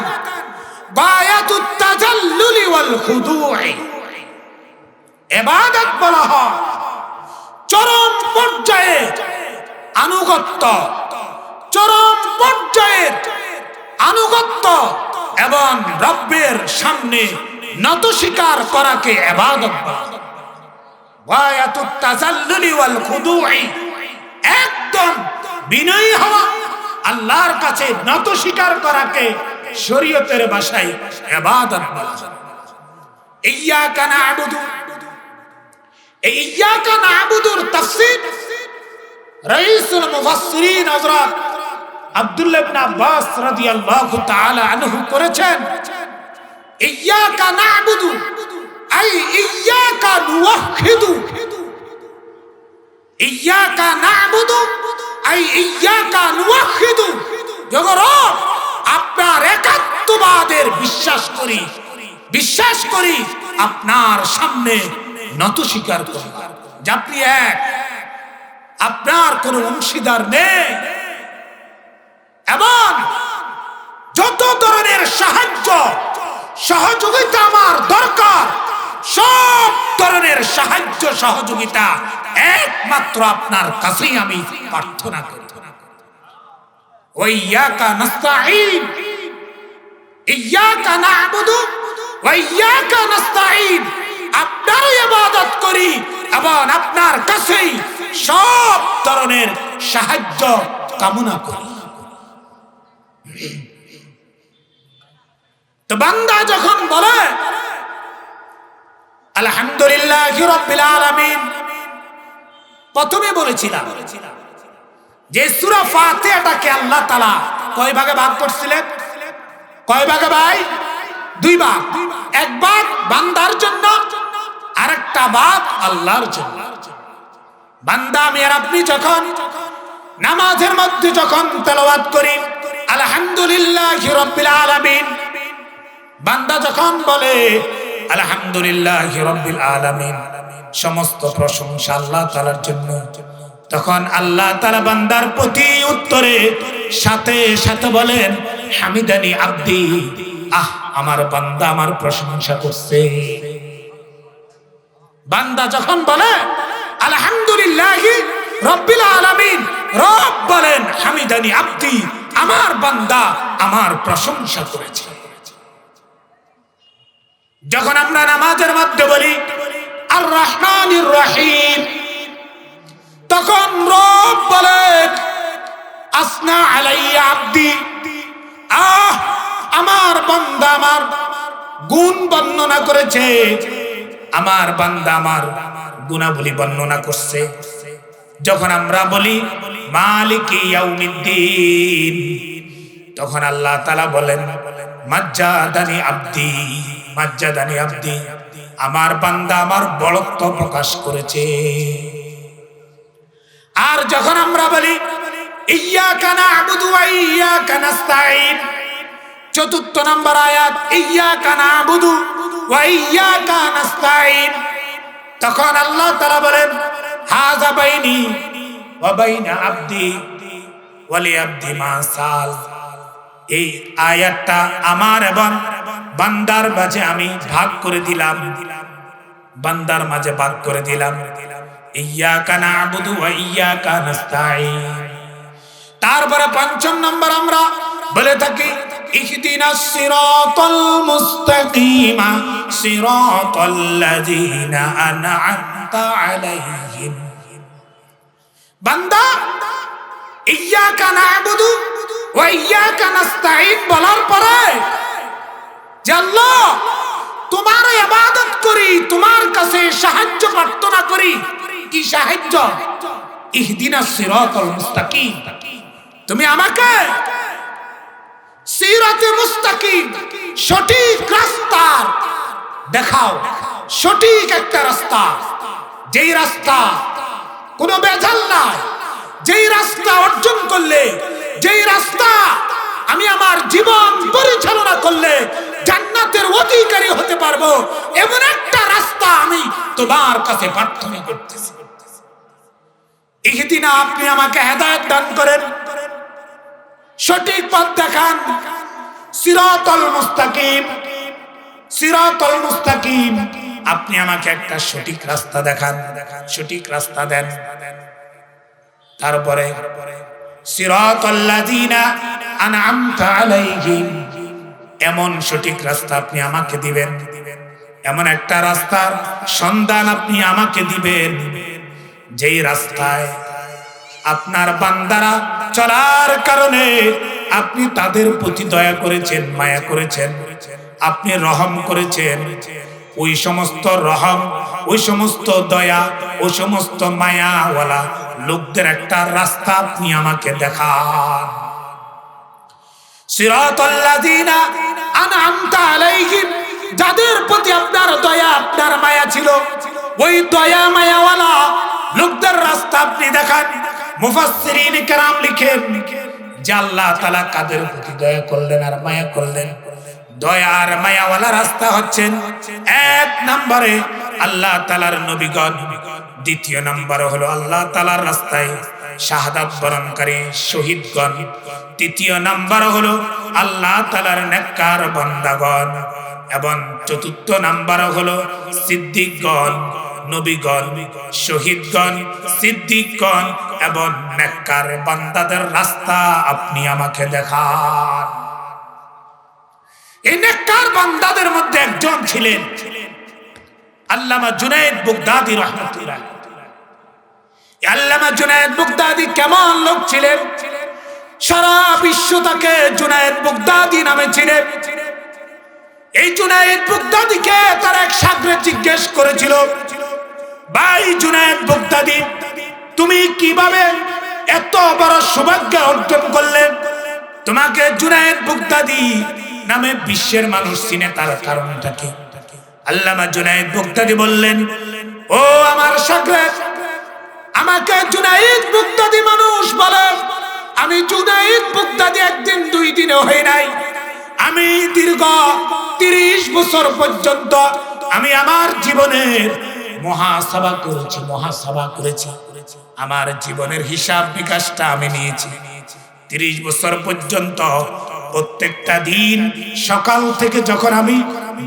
গায়াতুত তাজাল্লুলি ওয়াল খুদু'i। ইবাদত বলা হয় চরম পর্যায়ে আনুগত্য, চরম পর্যায়ের আনুগত্য এবং রব্বের সামনে নত স্বীকার করাকে ইবাদত বলা হয়। গায়াতুত তাজাল্লুলি ওয়াল খুদু'i, একদম বিনয়ী হওয়া, আল্লাহর কাছে নত স্বীকার করাকে শরীয়তের ভাষায় ইবাদত বলা হয়। ইয়্যাকা না'বুদু, এই ইয়্যাকা না'বুদুর তাফসীর রাইসুল মুফাসসিরিন হযরত আব্দুল্লাহ ইবনে আব্বাস রাদিয়াল্লাহু তাআলা আনহু করেছেন। ইয়্যাকা না'বুদু আই ইয়্যাকা নুওয়াহহিদু, ইয়্যাকা না'বুদু আই ইয়্যাকা নুওয়াহহিদু, জগরব আপনার একাত্মবাদের বিশ্বাস করি আপনার সামনে নত স্বীকার করি যে আপনি এক, আপনার কোনো অংশীদার নেই এবং যত ধরনের সাহায্য সহযোগিতা আমার দরকার, সব ধরনের সাহায্য সহযোগিতা একমাত্র আপনার কাছেই আমি প্রার্থনা করি। ওয়া ইয়্যাকা নাস্তাঈন, ইয়্যাকা না'বুদু ওয়া ইয়্যাকা নাস্তাঈন, আপনারও ইবাদত করি এবং আপনার কাছেই সব ধরনের সাহায্য কামনা করি। তো বান্দা যখন বলে আলহামদুলিল্লাহি রাব্বিল আলামিন, প্রথমে বলেছিলাম যে সূরা ফাতিহাটাকে আল্লাহ তাআলা কয় ভাগে ভাগ করছিলেন? কয় ভাগে ভাই? দুই ভাগ। এক ভাগ বান্দার জন্য, আরেকটা ভাগ আল্লাহর জন্য। বান্দা আমি আর আপনি যখন নামাজের মধ্যে যখন তেলাওয়াত করি আলহামদুলিল্লাহি রাব্বিল আলামিন, বান্দা যখন বলে আলহামদুলিল্লাহি রাব্বিল আলামিন, সমস্ত প্রশংসা আল্লাহ তাআলার জন্য, তখন আল্লাহ তাআলা বান্দার প্রতি উত্তরে সাথে সাথে বলেন হামিদানি আব্দি, আহ আমার বান্দা আমার প্রশংসা করছে। বান্দা যখন বলে আলহামদুলিল্লাহি রাব্বিল আলামিন, রব বলেন হামিদানি আব্দি, আমার বান্দা আমার প্রশংসা করেছে। যখন আমরা নামাজের মধ্যে বলি আর রহমানির রহিম, তখন রব বলেন আসনা আলাইয়া আব্দি, আহ আমার বান্দা আমার গুণ বর্ণনা করেছে, আমার বান্দা আমার গুণাবলী বর্ণনা করছে। যখন আমরা বলি মালিকি ইয়াউমিদ্দিন, তখন আল্লাহ তাআলা বলেন মাজ্জাদানি আব্দি, মাজ্জাদানি আব্দি, আমার বান্দা আমার বড়ত্ব প্রকাশ করেছে। আর যখন আমরা বলি ইয়্যাকা না'বুদু ওয়া ইয়্যাকা নাস্তাঈন, চতুর্থ নম্বর আয়াত ইয়্যাকা না'বুদু ওয়া ইয়্যাকা নাস্তাঈন, তখন আল্লাহ তাআলা বলেন হাযা বাইনি ওয়া বাইনা আব্দি ওয়া লি আব্দি মা সাল। এই আয়াতটা আমার এবং বান্দার মাঝে আমি ভাগ করে দিলাম, বান্দার মাঝে ভাগ করে দিলাম। ইয়্যাকা না'বুদু ওয়া ইয়্যাকা নাস্তাঈন। তারপরে পঞ্চম নম্বর আমরা বলে থাকি ইহদিনাস সিরাতাল মুস্তাকিম সিরাতাল লাযীনা আন'আমতা আলাইহিম। বান্দা ইয়্যাকা না'বুদু ওয়া ইয়্যাকা নাস্তাঈন বলার পরে যে আল্লাহ তোমার ইবাদত করি, তোমার কাছে সাহায্য প্রার্থনা করি। কি সাহায্য? ইহদিনাস সিরাতাল মুস্তাকিম, তুমি আমাকে সিরাতে মুস্তাকিম সঠিক রাস্তা দেখাও, সঠিক একটা রাস্তা, যেই রাস্তা কোনো ভেজাল নাই, যেই রাস্তা অর্জন করলে, যেই রাস্তা আমি আমার জীবন পরিচালনা করলে জান্নাতের অধিকারী হতে পারবো, এমন একটা রাস্তা আমি তোমার কাছে প্রার্থনা করতেছি। ইহদিনা, আপনি আমাকে হেদায়েত দান করেন, সঠিক পথ দেখান। সিরাতাল মুস্তাকিম, সিরাতাল মুস্তাকিম, আপনি আমাকে একটা সঠিক রাস্তা দেখান, সঠিক রাস্তা দেন। তারপরে সিরাতাল লাযীনা আন'আমতা আলাইহিম, এমন সঠিক রাস্তা আপনি আমাকে দিবেন, এমন একটা রাস্তার সন্ধান আপনি আমাকে দিবেন, যেই রাস্তায় আপনার বান্দারা চলার কারণে আপনি তাদের প্রতি দয়া করেছেন, মায়া করেছেন, আপনি রহম করেছেন। ওই সমস্ত রহম, ওই সমস্ত দয়া, ওই সমস্ত মায়াওয়ালা লোকদের একটা রাস্তা আপনি আমাকে দেখান। সিরাতাল লাযীনা আন'আমতা আলাইহিম, যাদের প্রতি আপনার দয়া, আপনার মায়া ছিল, ওই দয়া মায়াওয়ালা লোকদের রাস্তা আপনি দেখান। মুফাসসিরিন কেরাম লিখেন যে আল্লাহ তাআলা কাদের প্রতি দয়া করলেন আর মায়া করলেন। দয়া আর মায়াওয়ালা রাস্তা হচ্ছেন, এক নম্বরে আল্লাহ তাআলার নবীগণ, দ্বিতীয় নম্বরে হলো আল্লাহ তাআলার রাস্তায় শাহাদাত বরণকারী শহীদগণ, তৃতীয় নম্বর হলো আল্লাহ তাআলার নেককার বান্দাগণ, এবং চতুর্থ নম্বর হলো সিদ্দিকগণ, নবীগণ, শহীদগণ, সিদ্দিকগণ এবং নেককার বান্দাদের রাস্তা আপনি আমাকে দেখান। এই নেককার বান্দাদের মধ্যে একজন ছিলেন আল্লামা জুনায়েদ বাগদাদী রাহমাতুল্লাহ। আল্লামা জুনায়েদ বাগদাদী কেমন লোক ছিলেন? সারা বিশ্ব তাকে জুনায়েদ বাগদাদী নামে চিনে। এই জুনায়েদ বাগদাদীকে তার এক শাগরেদ জিজ্ঞেস করেছিল, ভাই জুনায়েদ বাগদাদী, তুমি কিভাবে এত বড় সৌভাগ্য অর্জন করলেন? তোমাকে জুনায়েদ বাগদাদী নামে বিশ্বের মানুষ চিনে, তার কারণটা কি? আল্লামা জুনায়েদ বাগদাদী বললেন, ও আমার শাগরেদ, আমাকে জুনায়েদ বাগদাদী মানুষ বলে। আমি জুনায়েদ বাগদাদী একদিন দুই দিনে হই নাই, আমি দীর্ঘ 30 বছর পর্যন্ত আমি আমার জীবনের মুহাসাবা করেছি, আমার জীবনের হিসাব নিকাশটা আমি নিয়েছি। 30 বছর পর্যন্ত প্রত্যেকটা দিন সকাল থেকে যখন আমি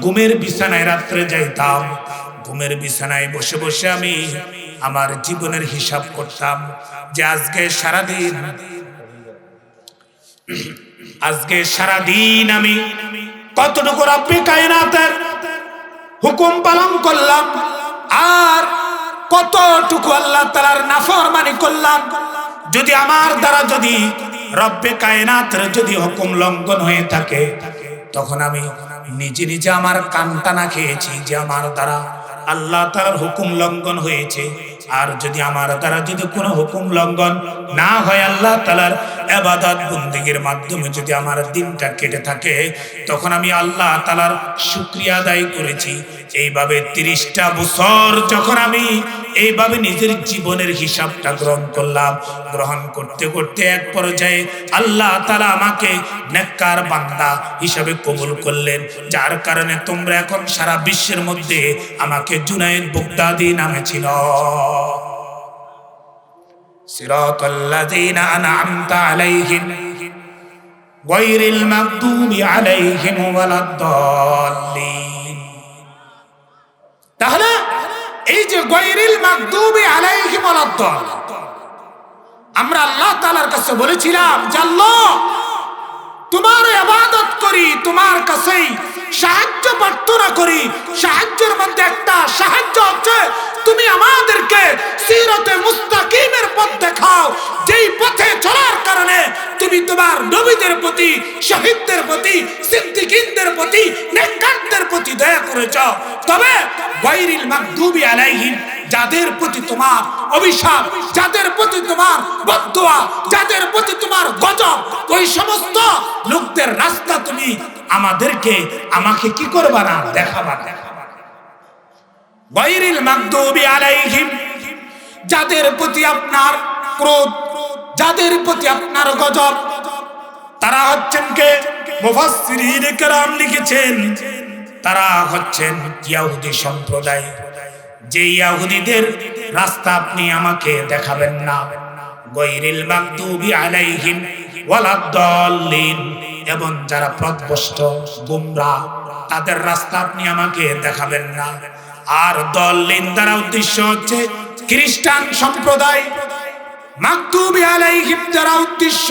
ঘুমের বিছানায় রাত্রে যাইতাম, ঘুমের বিছানায় বসে বসে আমি আমার জীবনের হিসাব করতাম যে আজকে সারাদিন আমি কতটুকু রব্বে কায়নাতের হুকুম পালন করলাম আর কতটুকু আল্লাহ তাআলার নাফরমানি করলাম। যদি আমার দ্বারা যদি রব্বে কায়নাতের যদি হুকুম লঙ্ঘন হয়ে থাকে, তখন আমি নিজে নিজে আমার কানটা না খেয়েছি যে আমার দ্বারা আল্লাহ তাআলার হুকুম লঙ্ঘন হয়েছে। আর যদি আমার দ্বারা যদি কোনো হুকুম লঙ্ঘন না হয়, আল্লাহ তাআলার ইবাদত বন্দেগীর মাধ্যমে যদি আমার দিনটা কেটে থাকে, তখন আমি আল্লাহ তাআলার শুকরিয়া আদায় করেছি। এইভাবে 30টা বছর যখন আমি এইভাবে নিজের জীবনের হিসাবটা গ্রহণ করতে করতে এক পর্যায়ে আল্লাহ তাআলা আমাকে নেককার বান্দা হিসাবে কবুল করলেন, যার কারণে তোমরা এখন সারা বিশ্বের মধ্যে আমাকে জুনায়েদ বাগদাদী নামে চিনো। সিরাতাল লাযীনা আন'আমতা আলাইহিম গায়রিল মাগদুবি আলাইহিম ওয়ালাদ-দাল্লিন। তাহলে এই যে গায়রিল মাগদুবি আলাইহিম ওয়ালাদ-দাল্লিন, আমরা আল্লাহ তাআলার কাছে বলেছিলাম যে আল্লাহ তোমার ইবাদত করি, তোমার কাছেই সাহায্য প্রার্থনা করি। সাহায্যের মধ্যে একটা সাহায্য হচ্ছে তুমি আমাদেরকে সিরাতে মুস্তাকিমের পথ দেখাও, যেই পথে চলার কারণে তুমি তোমার নবীদের প্রতি, শহীদদের প্রতি, সিদ্দিকীনদের প্রতি, নেককারদের প্রতি দয়া করেছ। তবে গায়রিল মাগদুবি আলাইহিম, যাদের প্রতি তোমার অভিশাপ, যাদের প্রতি তোমার বদদুয়া, যাদের প্রতি তোমার গজব, ওই সমস্ত লোকদের রাস্তা তুমি আমাকে কি করবা না, দেখাবা না। গায়রিল মাগদুবি আলাইহিম, যাদের প্রতি আপনার ক্রোধ, যাদের প্রতি আপনার গজব, তারা হচ্ছেন কে? মুফাসসিরিন কেরাম লিখেছেন তারা হচ্ছেন ইহুদি সম্প্রদায়। যে ইহুদিদের রাস্তা আপনি আমাকে দেখাবেন না। গায়রিল মাগদুবি আলাইহিম ওয়ালাদ-দাল্লিন, এবং যারা পথভ্রষ্ট গোমরাহ, তাদের রাস্তা আপনি আমাকে দেখাবেন না। আর দল্লিন দ্বারা উদ্দেশ্য হচ্ছে খ্রিস্টান সম্প্রদায়। মাগদুবি আলাইহিম দ্বারা উদ্দেশ্য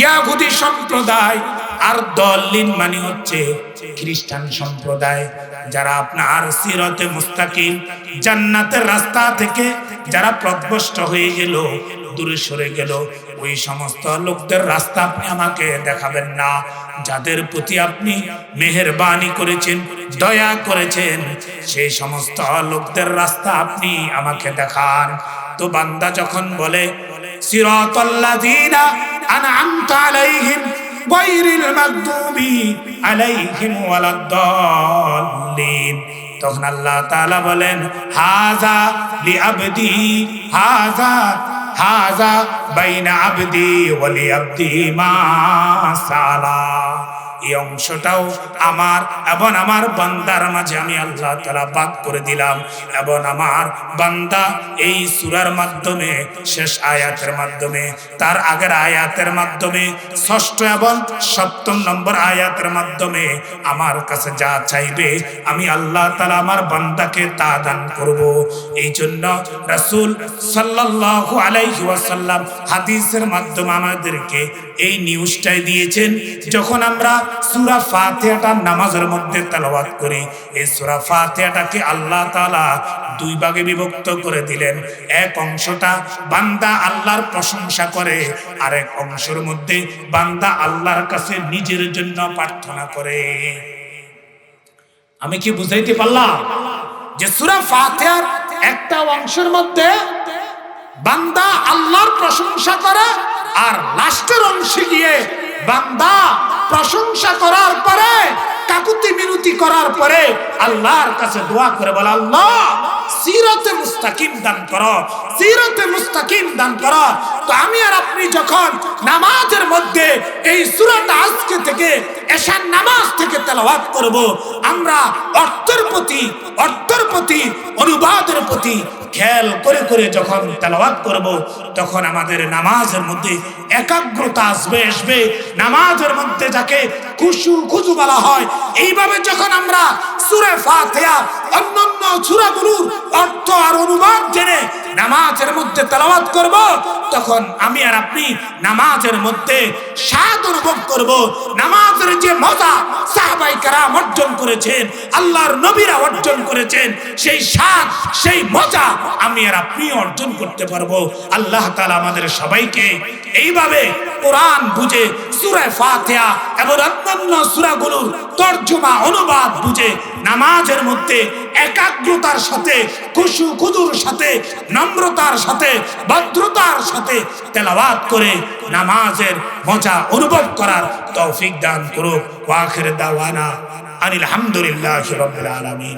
ইহুদি সম্প্রদায়। আর দল্লিন মানে হচ্ছে খ্রিস্টান সম্প্রদায়, যারা আপনার সিরাতে মুস্তাকিম, জান্নাতের রাস্তা থেকে যারা পথভ্রষ্ট হয়ে গেল, দূরে সরে গেল, ওই সমস্ত লোকদের রাস্তা আপনি আমাকে দেখাবেন না। যাদের প্রতি আপনি মেহেরবানি করেছেন, দয়া করেছেন, সেই সমস্ত লোকদের রাস্তা আপনি আমাকে দেখান। তো বান্দা যখন বলে সিরাতাল্লাযীনা আন'আমতা আলাইহিম গায়রিল মাগদুবি আলাইহিম ওয়ালাদ-দাল্লিন, তখন আল্লাহ তাআলা বলেন হাযা লিআবদি, হাযা বাইনা আবদি ওয়া লিআবদি মা সালা। এই অংশটাও আমার এবং আমার বান্দার মাঝে আমি আল্লাহ তাআলা ভাগ করে দিলাম। এবং আমার বান্দা এই সূরার মাধ্যমে, শেষ আয়াতের মাধ্যমে, তার আগের আয়াতের মাধ্যমে, ষষ্ঠ এবং সপ্তম নম্বর আয়াতের মাধ্যমে আমার কাছে যা চাইবে আমি আল্লাহ তাআলা আমার বান্দাকে তা দান করব। এই জন্য রাসূল সাল্লাল্লাহু আলাইহি ওয়াসাল্লাম হাদিসের মাধ্যমে আমাদেরকে এই নিউজটাই দিয়েছেন। যখন আমরা সূরা ফাতিহাটা নামাজের মধ্যে তেলাওয়াত করি, এই সূরা ফাতিহাটাকে আল্লাহ তাআলা দুই ভাগে বিভক্ত করে দিলেন। এক অংশটা বান্দা আল্লাহর প্রশংসা করে, আর এক অংশের মধ্যে বান্দা আল্লাহর কাছে নিজের জন্য প্রার্থনা করে। আমি কি বুঝাইতে পারলাম যে সূরা ফাতিহার একটা অংশের মধ্যে বান্দা আল্লাহর প্রশংসা করে, আর লাস্টের অংশে গিয়ে বান্দা প্রশংসা করার পরে, কাকুতি মিনতি করার পরে আল্লাহর কাছে দোয়া করে বলে আল্লাহ সিরাতে মুস্তাকিম দান করো, সিরাতে মুস্তাকিম দান করো। তো আমি আর আপনি যখন নামাজের মধ্যে এই সূরাটা আজকে থেকে এশার নামাজ থেকে তেলাওয়াত করব, আমরা অর্থের প্রতি অনুবাদের প্রতি খেয়াল করে করে যখন তেলাওয়াত করব, তখন আমাদের নামাজের মধ্যে একাগ্রতা আসবে। নামাজের মধ্যে যাকে খুশু বলা হয়, এইভাবে যখন আমরা সূরা ফাতিহা অন্যান্য সূরাগুলোর অর্থ আর অনুবাদ জেনে নামাজের মধ্যে তেলাওয়াত করব, তখন আমি আর আপনি নামাজের মধ্যে স্বাদ অনুভব করব। নামাজের যে মজা সাহাবায়ে কেরাম অর্জন করেছেন, আল্লাহর নবীরা অর্জন করেছেন, সেই স্বাদ, সেই মজা আমি আর আপনি অর্জন করতে পারবো। আল্লাহ তাআলা আমাদের সবাইকে এইভাবে কোরআন বুঝে সূরা ফাতিহা এবং অন্যান্য সূরাগুলোর তরজমা অনুবাদ বুঝে নামাজের মধ্যে একাগ্রতার সাথে, খুশুর সাথে, নম্রতার সাথে, ভদ্রতার সাথে তেলাওয়াত করে নামাজের মজা অনুভব করার তৌফিক দান করুক। ওয়া আখির দাওয়ানা আনিল হামদুলিল্লাহি রাব্বিল আলামিন।